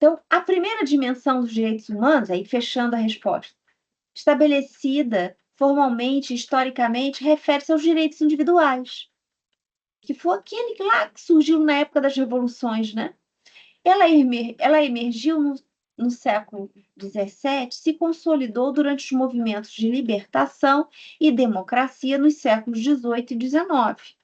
Então, a primeira dimensão dos direitos humanos, aí fechando a resposta, estabelecida formalmente, historicamente, refere-se aos direitos individuais, que foi aquele lá que surgiu na época das revoluções, né? Ela emergiu no século XVII, se consolidou durante os movimentos de libertação e democracia nos séculos XVIII e XIX,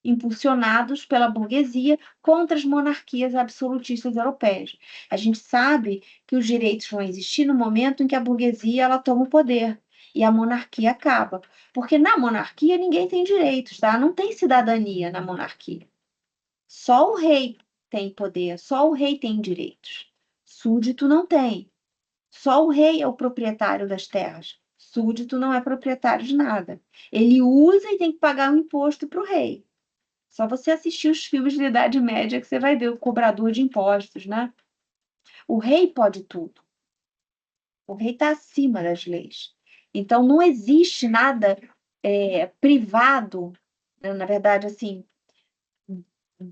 impulsionados pela burguesia contra as monarquias absolutistas europeias. A gente sabe que os direitos vão existir no momento em que a burguesia ela toma o poder e a monarquia acaba. Porque na monarquia ninguém tem direitos, tá? Não tem cidadania na monarquia. Só o rei tem poder, só o rei tem direitos. Súdito não tem. Só o rei é o proprietário das terras. Súdito não é proprietário de nada. Ele usa e tem que pagar um imposto para o rei. Só você assistir os filmes da Idade Média que você vai ver o cobrador de impostos, né? O rei pode tudo. O rei está acima das leis. Então, não existe nada privado, né? Na verdade, assim,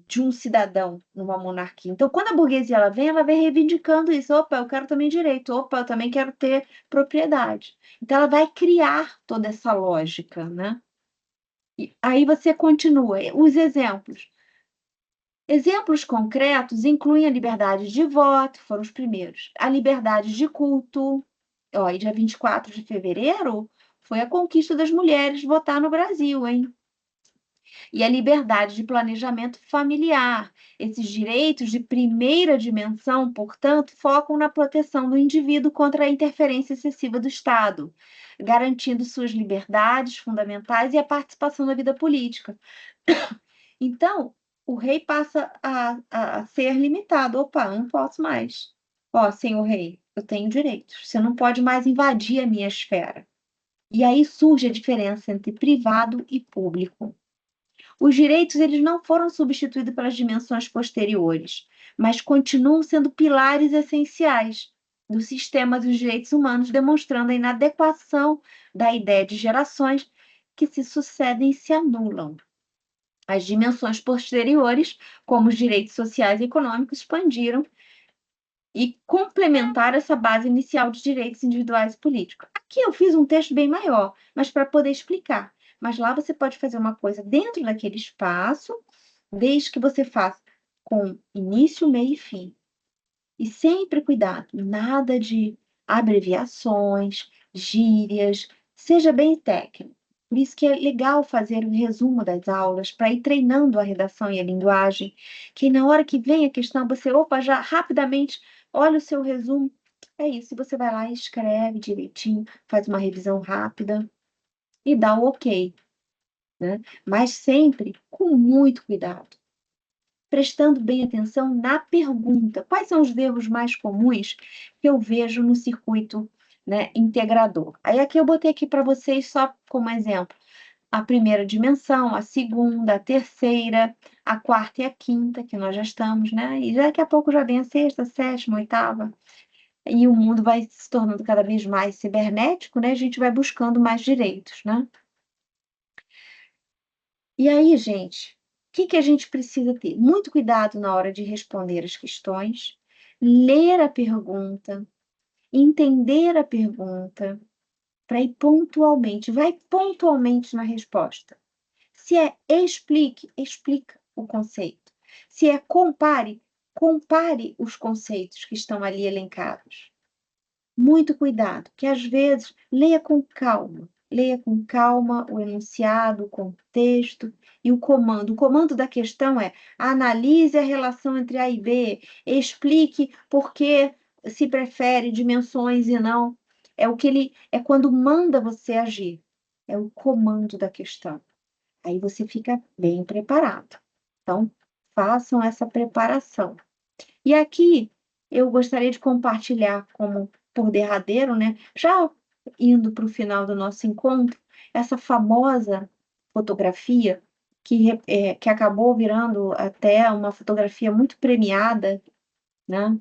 de um cidadão numa monarquia. Então, quando a burguesia ela vem reivindicando isso. Opa, eu quero também direito. Opa, eu também quero ter propriedade. Então, ela vai criar toda essa lógica, né? E aí você continua. Os exemplos. Exemplos concretos incluem a liberdade de voto, foram os primeiros. A liberdade de culto. Ó, e dia 24 de fevereiro foi a conquista das mulheres votar no Brasil, hein? E a liberdade de planejamento familiar. Esses direitos de primeira dimensão, portanto, focam na proteção do indivíduo contra a interferência excessiva do Estado, garantindo suas liberdades fundamentais e a participação na vida política. Então, o rei passa a ser limitado. Opa, eu não posso mais. Ó, senhor rei, eu tenho direitos. Você não pode mais invadir a minha esfera. E aí surge a diferença entre privado e público. Os direitos eles não foram substituídos pelas dimensões posteriores, mas continuam sendo pilares essenciais do sistema dos direitos humanos, demonstrando a inadequação da ideia de gerações que se sucedem e se anulam. As dimensões posteriores, como os direitos sociais e econômicos, expandiram e complementaram essa base inicial de direitos individuais e políticos. Aqui eu fiz um texto bem maior, mas para poder explicar. Mas lá você pode fazer uma coisa dentro daquele espaço, desde que você faça com início, meio e fim. E sempre cuidado, nada de abreviações, gírias, seja bem técnico. Por isso que é legal fazer um resumo das aulas, para ir treinando a redação e a linguagem, que na hora que vem a questão, você, opa, já rapidamente olha o seu resumo. É isso, você vai lá e escreve direitinho, faz uma revisão rápida e dá o ok, né? Mas sempre com muito cuidado, prestando bem atenção na pergunta. Quais são os erros mais comuns que eu vejo no circuito, né, integrador? Aí aqui eu botei aqui para vocês só como exemplo a primeira dimensão, a segunda, a terceira, a quarta e a quinta, que nós já estamos, né? E daqui a pouco já vem a sexta, a sétima, a oitava. E o mundo vai se tornando cada vez mais cibernético, né? A gente vai buscando mais direitos, né? E aí, gente, o que a gente precisa ter? Muito cuidado na hora de responder as questões, ler a pergunta, entender a pergunta, para ir pontualmente, vai pontualmente na resposta. Se é explique, explica o conceito. Se é compare, compare os conceitos que estão ali elencados. Muito cuidado, que às vezes leia com calma o enunciado, o contexto e o comando. O comando da questão é: analise a relação entre A e B, explique por que se prefere dimensões e não. É o que ele é quando manda você agir. É o comando da questão. Aí você fica bem preparado. Então, façam essa preparação. E aqui eu gostaria de compartilhar como por derradeiro, né? Já indo para o final do nosso encontro, essa famosa fotografia que acabou virando até uma fotografia muito premiada, né?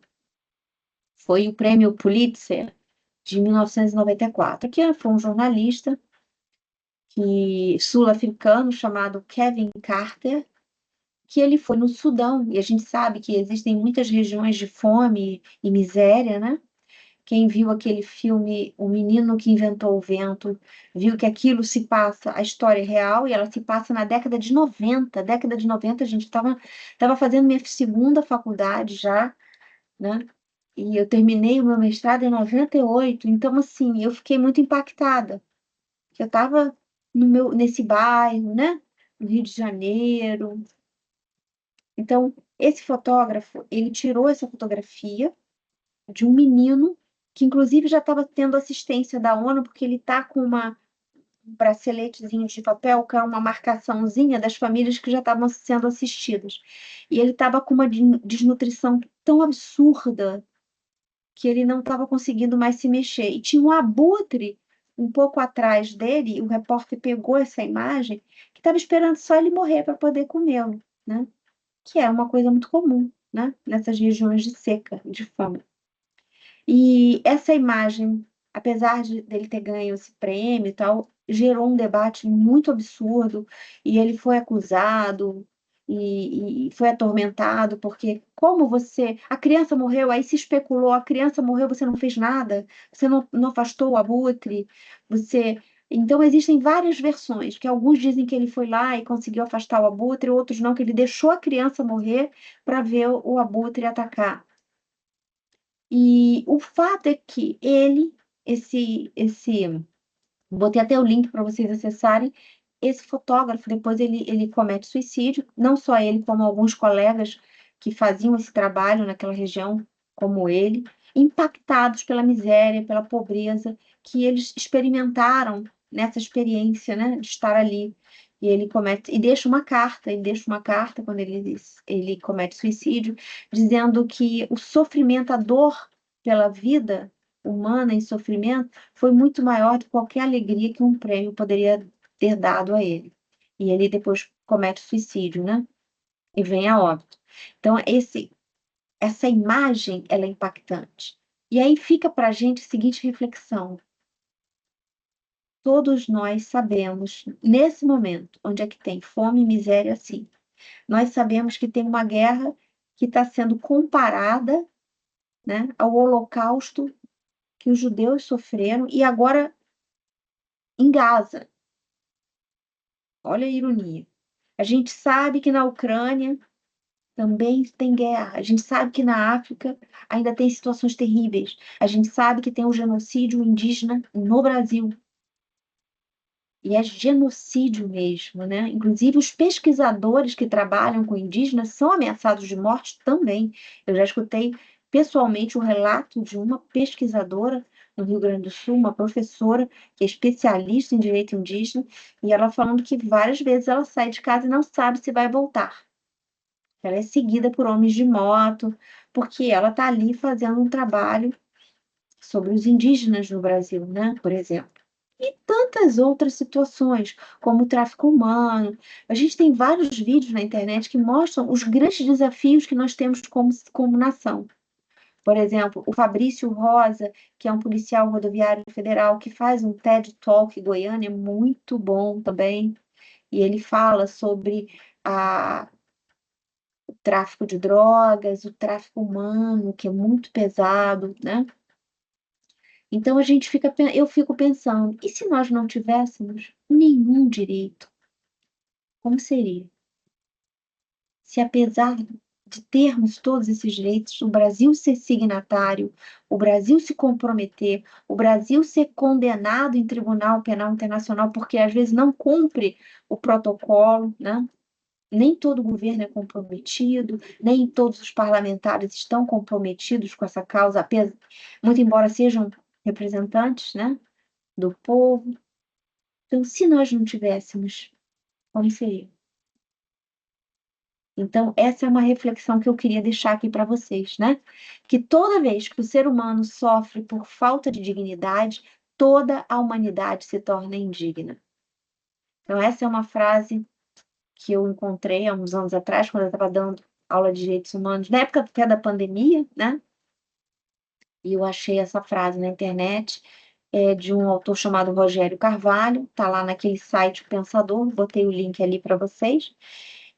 Foi o prêmio Pulitzer de 1994, que foi um jornalista sul-africano chamado Kevin Carter, que ele foi no Sudão, e a gente sabe que existem muitas regiões de fome e miséria, né? Quem viu aquele filme O Menino que Inventou o Vento, viu que aquilo se passa, a história é real, e ela se passa na década de 90. Década de 90, a gente estava fazendo minha segunda faculdade já, né? E eu terminei o meu mestrado em 98, então, assim, eu fiquei muito impactada. Eu estava nesse bairro, né? No Rio de Janeiro. Então, esse fotógrafo, ele tirou essa fotografia de um menino que, inclusive, já estava tendo assistência da ONU, porque ele está com um braceletezinho de papel, que é uma marcaçãozinha das famílias que já estavam sendo assistidas. E ele estava com uma desnutrição tão absurda que ele não estava conseguindo mais se mexer. E tinha um abutre um pouco atrás dele, e o repórter pegou essa imagem, que estava esperando só ele morrer para poder comê-lo, né? Que é uma coisa muito comum, né? Nessas regiões de seca, de fome. E essa imagem, apesar dele ter ganho esse prêmio e tal, gerou um debate muito absurdo, e ele foi acusado e foi atormentado, porque como a criança morreu, aí se especulou, a criança morreu, você não fez nada, você não afastou o abutre, você... Então, existem várias versões, que alguns dizem que ele foi lá e conseguiu afastar o abutre, outros não, que ele deixou a criança morrer para ver o abutre atacar. E o fato é que botei até o link para vocês acessarem. Esse fotógrafo, depois ele comete suicídio, não só ele, como alguns colegas que faziam esse trabalho naquela região, como ele, impactados pela miséria, pela pobreza que eles experimentaram nessa experiência, né, de estar ali. E ele deixa uma carta quando ele comete suicídio, dizendo que o sofrimento, a dor pela vida humana em sofrimento foi muito maior do que qualquer alegria que um prêmio poderia ter dado a ele. E ele depois comete suicídio, né? E vem a óbito. Então, essa imagem, ela é impactante. E aí fica para a gente a seguinte reflexão. Todos nós sabemos, nesse momento, onde é que tem fome e miséria, assim, nós sabemos que tem uma guerra que está sendo comparada, né, ao Holocausto que os judeus sofreram, e agora em Gaza. Olha a ironia. A gente sabe que na Ucrânia também tem guerra. A gente sabe que na África ainda tem situações terríveis. A gente sabe que tem o genocídio indígena no Brasil. E é genocídio mesmo, né? Inclusive, os pesquisadores que trabalham com indígenas são ameaçados de morte também. Eu já escutei pessoalmente o relato de uma pesquisadora no Rio Grande do Sul, uma professora que é especialista em direito indígena, e ela falando que várias vezes ela sai de casa e não sabe se vai voltar. Ela é seguida por homens de moto, porque ela está ali fazendo um trabalho sobre os indígenas no Brasil, né? Por exemplo. E tantas outras situações, como o tráfico humano. A gente tem vários vídeos na internet que mostram os grandes desafios que nós temos como nação. Por exemplo, o Fabrício Rosa, que é um policial rodoviário federal, que faz um TED Talk em Goiânia, muito bom também. E ele fala sobre o tráfico de drogas, o tráfico humano, que é muito pesado, né? Então eu fico pensando, e se nós não tivéssemos nenhum direito? Como seria? Se apesar de termos todos esses direitos, o Brasil ser signatário, o Brasil se comprometer, o Brasil ser condenado em Tribunal Penal Internacional, porque às vezes não cumpre o protocolo, né? Nem todo governo é comprometido, nem todos os parlamentares estão comprometidos com essa causa, muito embora sejam representantes, né, do povo. Então, se nós não tivéssemos, como seria? Então, essa é uma reflexão que eu queria deixar aqui para vocês, né? Que toda vez que o ser humano sofre por falta de dignidade, toda a humanidade se torna indigna. Então, essa é uma frase que eu encontrei há uns anos atrás, quando eu estava dando aula de direitos humanos, na época até da pandemia, né? E eu achei essa frase na internet, de um autor chamado Rogério Carvalho, tá lá naquele site O Pensador, botei o link ali para vocês,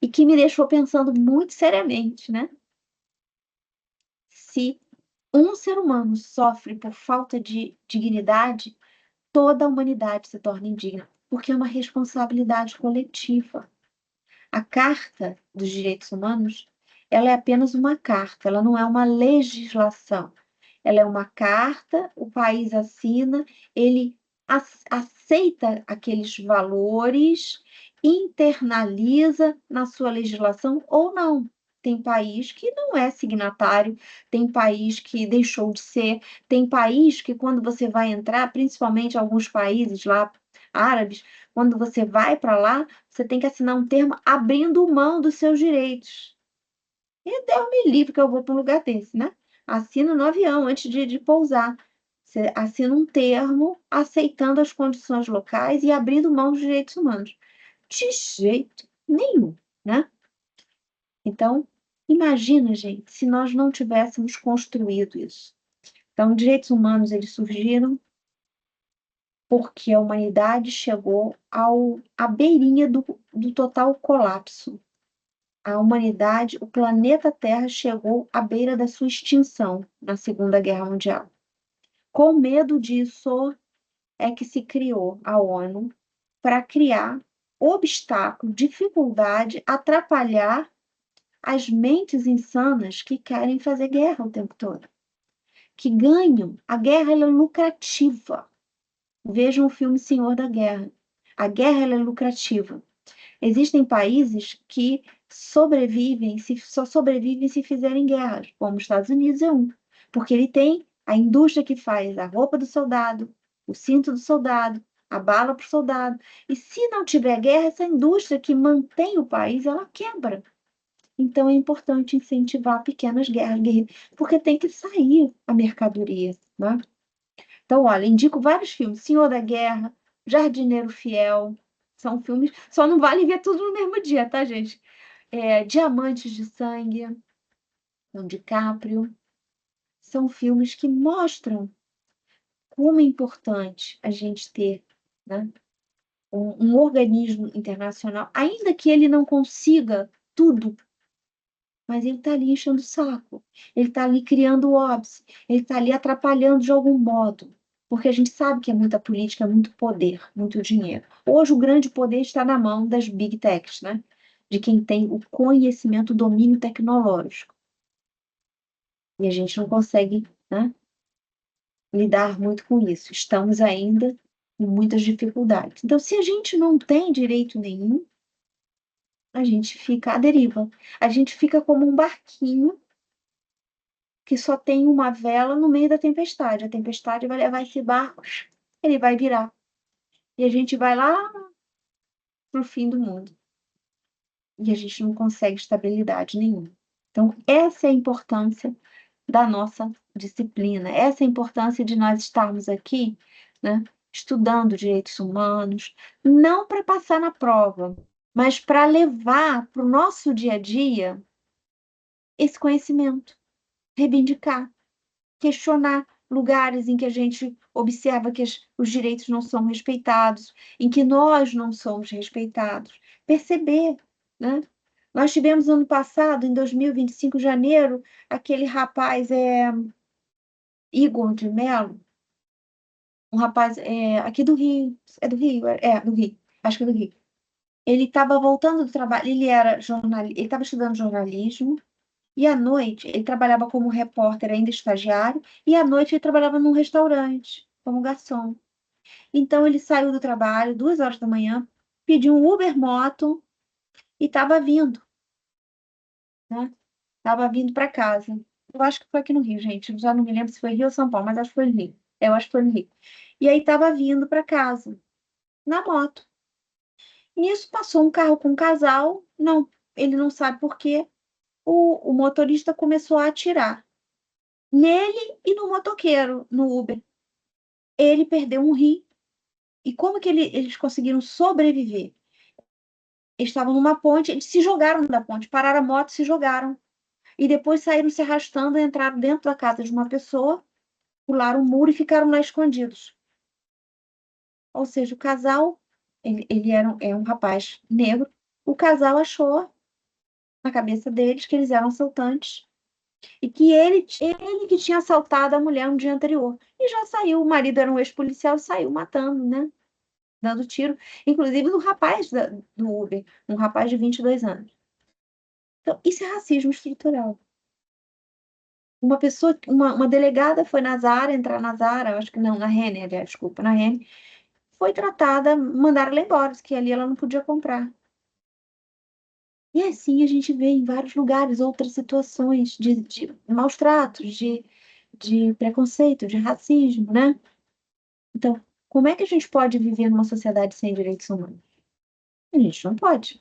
e que me deixou pensando muito seriamente, né? Se um ser humano sofre por falta de dignidade, toda a humanidade se torna indigna, porque é uma responsabilidade coletiva. A Carta dos Direitos Humanos, ela é apenas uma carta, ela não é uma legislação. Ela é uma carta, o país assina, ele aceita aqueles valores, internaliza na sua legislação ou não. Tem país que não é signatário, tem país que deixou de ser, tem país que quando você vai entrar, principalmente alguns países lá árabes, quando você vai para lá, você tem que assinar um termo abrindo mão dos seus direitos. E Deus me livre que eu vou para um lugar desse, né? Assina no avião antes de pousar. Você assina um termo aceitando as condições locais e abrindo mão dos direitos humanos. De jeito nenhum, né? Então, imagina, gente, se nós não tivéssemos construído isso. Então, direitos humanos, eles surgiram porque a humanidade chegou à beirinha do total colapso. a humanidade, o planeta Terra chegou à beira da sua extinção na Segunda Guerra Mundial. Com medo disso, é que se criou a ONU para criar obstáculo, dificuldade, atrapalhar as mentes insanas que querem fazer guerra o tempo todo, que ganham. A guerra ela é lucrativa. Vejam o filme Senhor da Guerra. A guerra ela é lucrativa. Existem países que sobrevivem, só sobrevivem se fizerem guerras, como os Estados Unidos é um, porque ele tem a indústria que faz a roupa do soldado, o cinto do soldado, a bala para o soldado. E se não tiver guerra, essa indústria que mantém o país, ela quebra. Então é importante incentivar pequenas guerras, porque tem que sair a mercadoria, né? Então, olha, indico vários filmes. Senhor da Guerra, Jardineiro Fiel, são filmes, só não vale ver tudo no mesmo dia, tá, gente? Diamantes de Sangue, com DiCaprio, são filmes que mostram como é importante a gente ter, né, um organismo internacional, ainda que ele não consiga tudo, mas ele está ali enchendo o saco, ele está ali criando óbice, ele está ali atrapalhando de algum modo, porque a gente sabe que é muita política, muito poder, muito dinheiro. Hoje o grande poder está na mão das big techs, né? De quem tem o conhecimento, o domínio tecnológico. E a gente não consegue, né, lidar muito com isso. Estamos ainda com muitas dificuldades. Então, se a gente não tem direito nenhum, a gente fica à deriva. A gente fica como um barquinho que só tem uma vela no meio da tempestade. A tempestade vai levar esse barco, ele vai virar. E a gente vai lá pro fim do mundo. E a gente não consegue estabilidade nenhuma. Então, essa é a importância da nossa disciplina. Essa é a importância de nós estarmos aqui, né, estudando direitos humanos, não para passar na prova, mas para levar para o nosso dia a dia esse conhecimento, reivindicar, questionar lugares em que a gente observa que os direitos não são respeitados, em que nós não somos respeitados, perceber, né? Nós tivemos ano passado, em 2025, janeiro, aquele rapaz Igor de Mello, um rapaz aqui do Rio, do Rio, do Rio, acho que é do Rio. Ele estava voltando do trabalho, ele era jornalista, ele estava estudando jornalismo, e à noite ele trabalhava como repórter, ainda estagiário, e à noite ele trabalhava num restaurante, como garçom. Então ele saiu do trabalho, 2 horas da manhã, pediu um Uber moto e estava vindo, né? Estava vindo para casa. Eu acho que foi aqui no Rio, gente. Já não me lembro se foi Rio ou São Paulo, mas acho que foi no Rio. Eu acho que foi no Rio. E aí estava vindo para casa, na moto. Nisso passou um carro com um casal. Não, ele não sabe por quê. O motorista começou a atirar nele e no motoqueiro, no Uber. Ele perdeu um rim. E como que eles conseguiram sobreviver? Eles estavam numa ponte, eles se jogaram da ponte, pararam a moto e se jogaram. E depois saíram se arrastando, entraram dentro da casa de uma pessoa, pularam o muro e ficaram lá escondidos. Ou seja, o casal, ele é um rapaz negro, o casal achou na cabeça deles que eles eram assaltantes e que ele que tinha assaltado a mulher no dia anterior. E já saiu, o marido era um ex-policial, saiu matando, né? Dando tiro, inclusive no rapaz do Uber, um rapaz de 22 anos. Então, isso é racismo estrutural. Uma pessoa, uma delegada foi na Zara, entrar na Zara, acho que não, na Renner, aliás, desculpa, na Renner, foi tratada, mandaram ela embora, que ali ela não podia comprar. E assim a gente vê em vários lugares outras situações de maus tratos, de preconceito, de racismo, né? Então, como é que a gente pode viver numa sociedade sem direitos humanos? A gente não pode.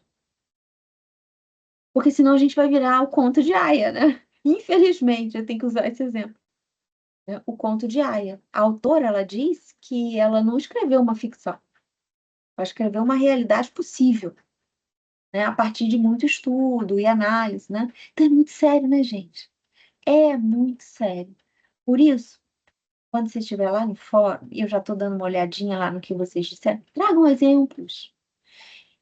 Porque senão a gente vai virar o conto de Aia, né? Infelizmente, eu tenho que usar esse exemplo. O conto de Aia. A autora, ela diz que ela não escreveu uma ficção. Ela escreveu uma realidade possível, né? A partir de muito estudo e análise, né? Então é muito sério, né, gente? É muito sério. Por isso, quando você estiver lá no fórum, e eu já estou dando uma olhadinha lá no que vocês disseram, tragam exemplos.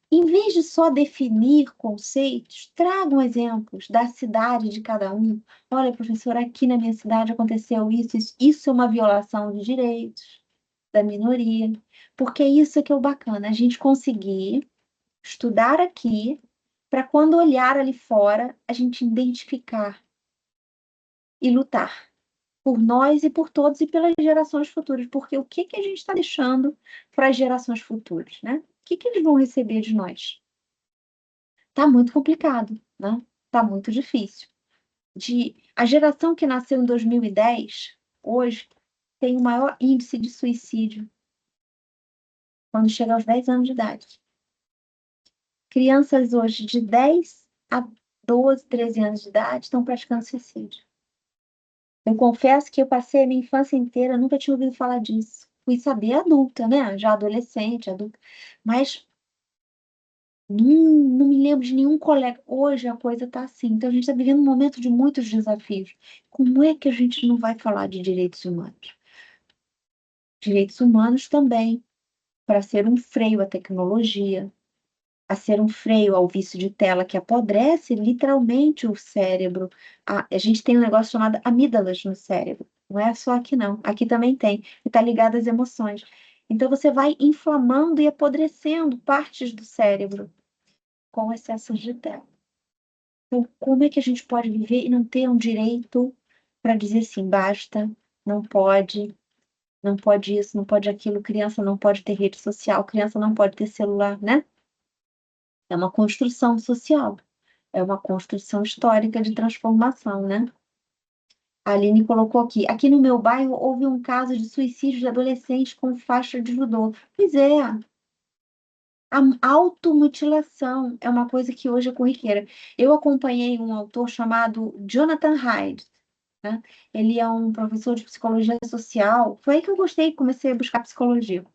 Em vez de só definir conceitos, tragam exemplos da cidade de cada um. Olha, professora, aqui na minha cidade aconteceu isso, isso. Isso é uma violação de direitos da minoria. Porque isso é que é o bacana, a gente conseguir estudar aqui, para quando olhar ali fora, a gente identificar e lutar por nós e por todos e pelas gerações futuras. Porque o que que a gente está deixando para as gerações futuras, né? O que que eles vão receber de nós? Tá muito complicado, né? Tá muito difícil. A geração que nasceu em 2010, hoje, tem o maior índice de suicídio quando chega aos 10 anos de idade. Crianças hoje de 10 a 12, 13 anos de idade estão praticando suicídio. Eu confesso que eu passei a minha infância inteira, nunca tinha ouvido falar disso. Fui saber adulta, né? Já adolescente, adulta. Mas não me lembro de nenhum colega. Hoje a coisa está assim. Então a gente está vivendo um momento de muitos desafios. Como é que a gente não vai falar de direitos humanos? Direitos humanos também, para ser um freio à tecnologia, a ser um freio ao vício de tela que apodrece literalmente o cérebro. A gente tem um negócio chamado amígdalas no cérebro. Não é só aqui, não. Aqui também tem. E está ligado às emoções. Então você vai inflamando e apodrecendo partes do cérebro com excessos de tela. Então, como é que a gente pode viver e não ter um direito para dizer assim, basta, não pode isso, não pode aquilo, criança não pode ter rede social, criança não pode ter celular, né? É uma construção social, é uma construção histórica de transformação, né? A Aline colocou aqui no meu bairro houve um caso de suicídio de adolescente com faixa de judô. Pois é, a automutilação é uma coisa que hoje é corriqueira. Eu acompanhei um autor chamado Jonathan Haidt, né? Ele é um professor de psicologia social. Foi aí que eu gostei, comecei a buscar psicologia.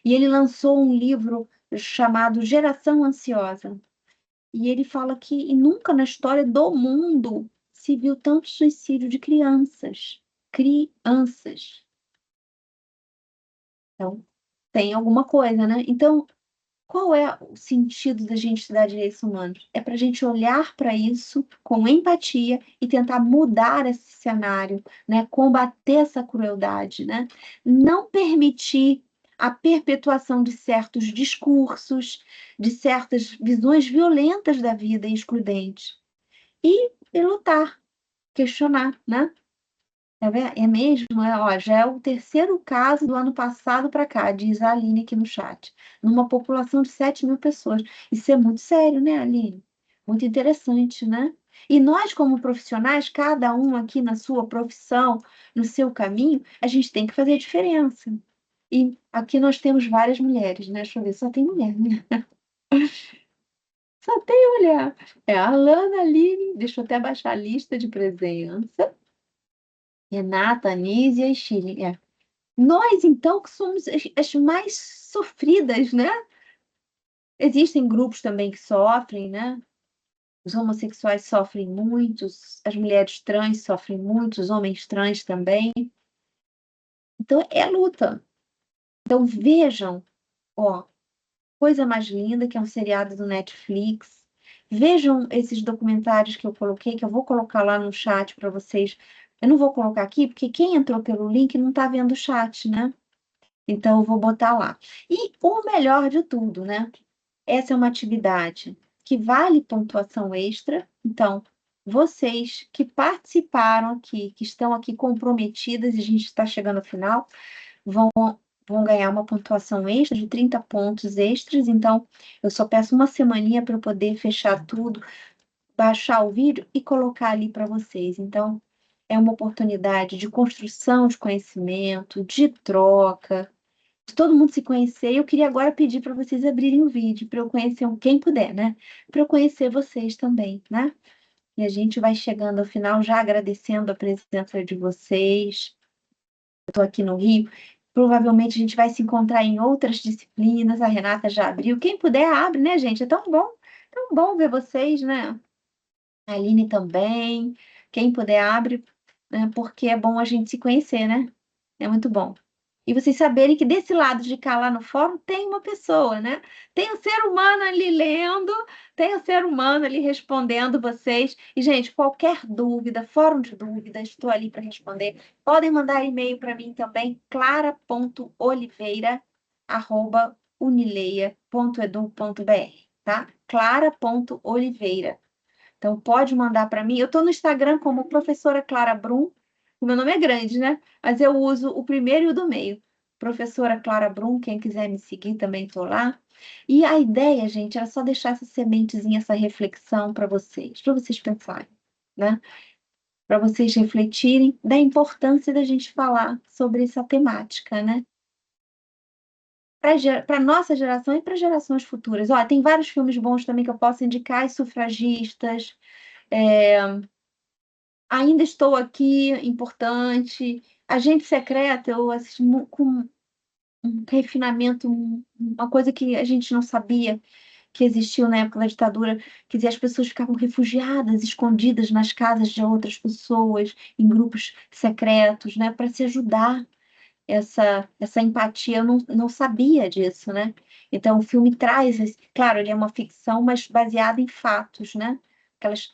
E ele lançou um livro chamado Geração Ansiosa. E ele fala que nunca na história do mundo se viu tanto suicídio de crianças. Crianças. Então, tem alguma coisa, né? Então, qual é o sentido da gente estudar direitos humanos? É para a gente olhar para isso com empatia e tentar mudar esse cenário, né? Combater essa crueldade, né? Não permitir a perpetuação de certos discursos, de certas visões violentas da vida e excludentes. E lutar, questionar, né? É mesmo, ó, já é o terceiro caso do ano passado para cá, diz a Aline aqui no chat, numa população de 7.000 pessoas. Isso é muito sério, né, Aline? Muito interessante, né? E nós, como profissionais, cada um aqui na sua profissão, no seu caminho, a gente tem que fazer a diferença. E aqui nós temos várias mulheres, né? Deixa eu ver, só tem mulher, né? Só tem mulher. É a Alana, Aline, deixa eu até baixar a lista de presença. Renata, Anísia e Chile. É. Nós, então, que somos as mais sofridas, né? Existem grupos também que sofrem, né? Os homossexuais sofrem muito, as mulheres trans sofrem muito, os homens trans também. Então, é luta. Então, vejam, ó, coisa mais linda, que é um seriado do Netflix. Vejam esses documentários que eu coloquei, que eu vou colocar lá no chat para vocês. Eu não vou colocar aqui, porque quem entrou pelo link não está vendo o chat, né? Então, eu vou botar lá. E o melhor de tudo, né? Essa é uma atividade que vale pontuação extra. Então, vocês que participaram aqui, que estão aqui comprometidas, e a gente está chegando ao final, vão ganhar uma pontuação extra de 30 pontos extras. Então, eu só peço uma semaninha para eu poder fechar tudo, baixar o vídeo e colocar ali para vocês. Então, é uma oportunidade de construção de conhecimento, de troca, de todo mundo se conhecer. Eu queria agora pedir para vocês abrirem o vídeo, para eu conhecer quem puder, né? Para eu conhecer vocês também, né? E a gente vai chegando ao final, já agradecendo a presença de vocês. Eu estou aqui no Rio. Provavelmente a gente vai se encontrar em outras disciplinas. A Renata já abriu. Quem puder, abre, né, gente? É tão bom ver vocês, né? A Aline também. Quem puder, abre, né? Porque é bom a gente se conhecer, né? É muito bom. E vocês saberem que desse lado de cá, lá no fórum, tem uma pessoa, né? Tem um ser humano ali lendo, tem um ser humano ali respondendo vocês. E, gente, qualquer dúvida, fórum de dúvidas, estou ali para responder. Podem mandar e-mail para mim também, clara.oliveira@unileia.edu.br, tá? clara.oliveira. Então, pode mandar para mim. Eu estou no Instagram como professora Clara Brum. O meu nome é grande, né? Mas eu uso o primeiro e o do meio. Professora Clara Brum, quem quiser me seguir também estou lá. E a ideia, gente, era só deixar essa sementezinha, essa reflexão para vocês pensarem, né? Para vocês refletirem da importância da gente falar sobre essa temática, né? Para nossa geração e para gerações futuras. Ó, tem vários filmes bons também que eu posso indicar, As Sufragistas, Ainda Estou Aqui, importante. Agente Secreto, eu assisti com um refinamento, uma coisa que a gente não sabia que existiu na época da ditadura, quer dizer, as pessoas ficavam refugiadas, escondidas nas casas de outras pessoas, em grupos secretos, né, para se ajudar. Essa empatia, eu não sabia disso, né? Então, o filme traz, claro, ele é uma ficção, mas baseado em fatos, né?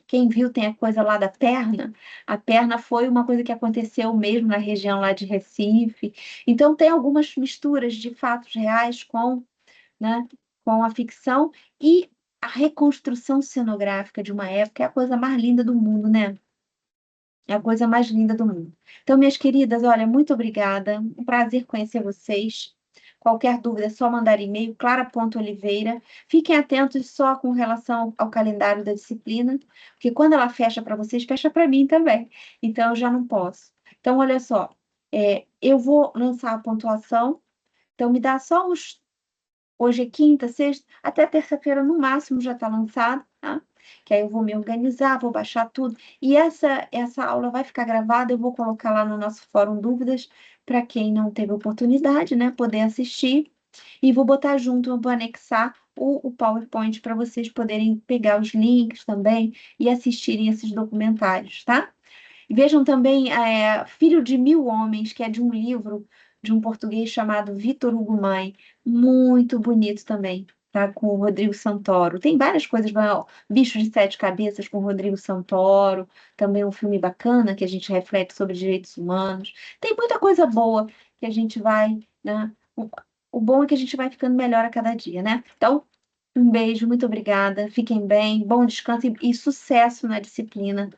Quem viu tem a coisa lá da perna. A perna foi uma coisa que aconteceu mesmo na região lá de Recife. Então, tem algumas misturas de fatos reais né, com a ficção e a reconstrução cenográfica de uma época é a coisa mais linda do mundo, né? É a coisa mais linda do mundo. Então, minhas queridas, olha, muito obrigada. Um prazer conhecer vocês. Qualquer dúvida é só mandar e-mail, clara.oliveira. Fiquem atentos só com relação ao calendário da disciplina, porque quando ela fecha para vocês, fecha para mim também. Então, eu já não posso. Então, olha só, eu vou lançar a pontuação. Então, me dá só uns. Hoje é quinta, sexta, até terça-feira no máximo já está lançado, tá? Que aí eu vou me organizar, vou baixar tudo. E essa aula vai ficar gravada, eu vou colocar lá no nosso Fórum Dúvidas, para quem não teve oportunidade, né, poder assistir. E vou botar junto, eu vou anexar o PowerPoint para vocês poderem pegar os links também e assistirem esses documentários, tá? E vejam também Filho de Mil Homens, que é de um livro de um português chamado Vitor Hugo Mãe, muito bonito também, tá? Com o Rodrigo Santoro. Tem várias coisas, ó, Bicho de Sete Cabeças com o Rodrigo Santoro, também um filme bacana que a gente reflete sobre direitos humanos. Tem muita coisa boa que a gente vai, né? O bom é que a gente vai ficando melhor a cada dia, né? Então, um beijo, muito obrigada, fiquem bem, bom descanso e sucesso na disciplina,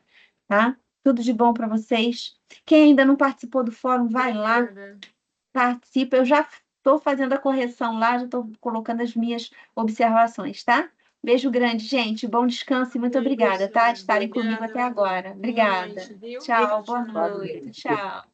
tá? Tudo de bom para vocês. Quem ainda não participou do fórum, vai lá, participa. Eu já estou fazendo a correção lá, já estou colocando as minhas observações, tá? Beijo grande, gente. Bom descanso e muito obrigada, tá? De estarem comigo até agora. Obrigada. Tchau, boa noite. Tchau.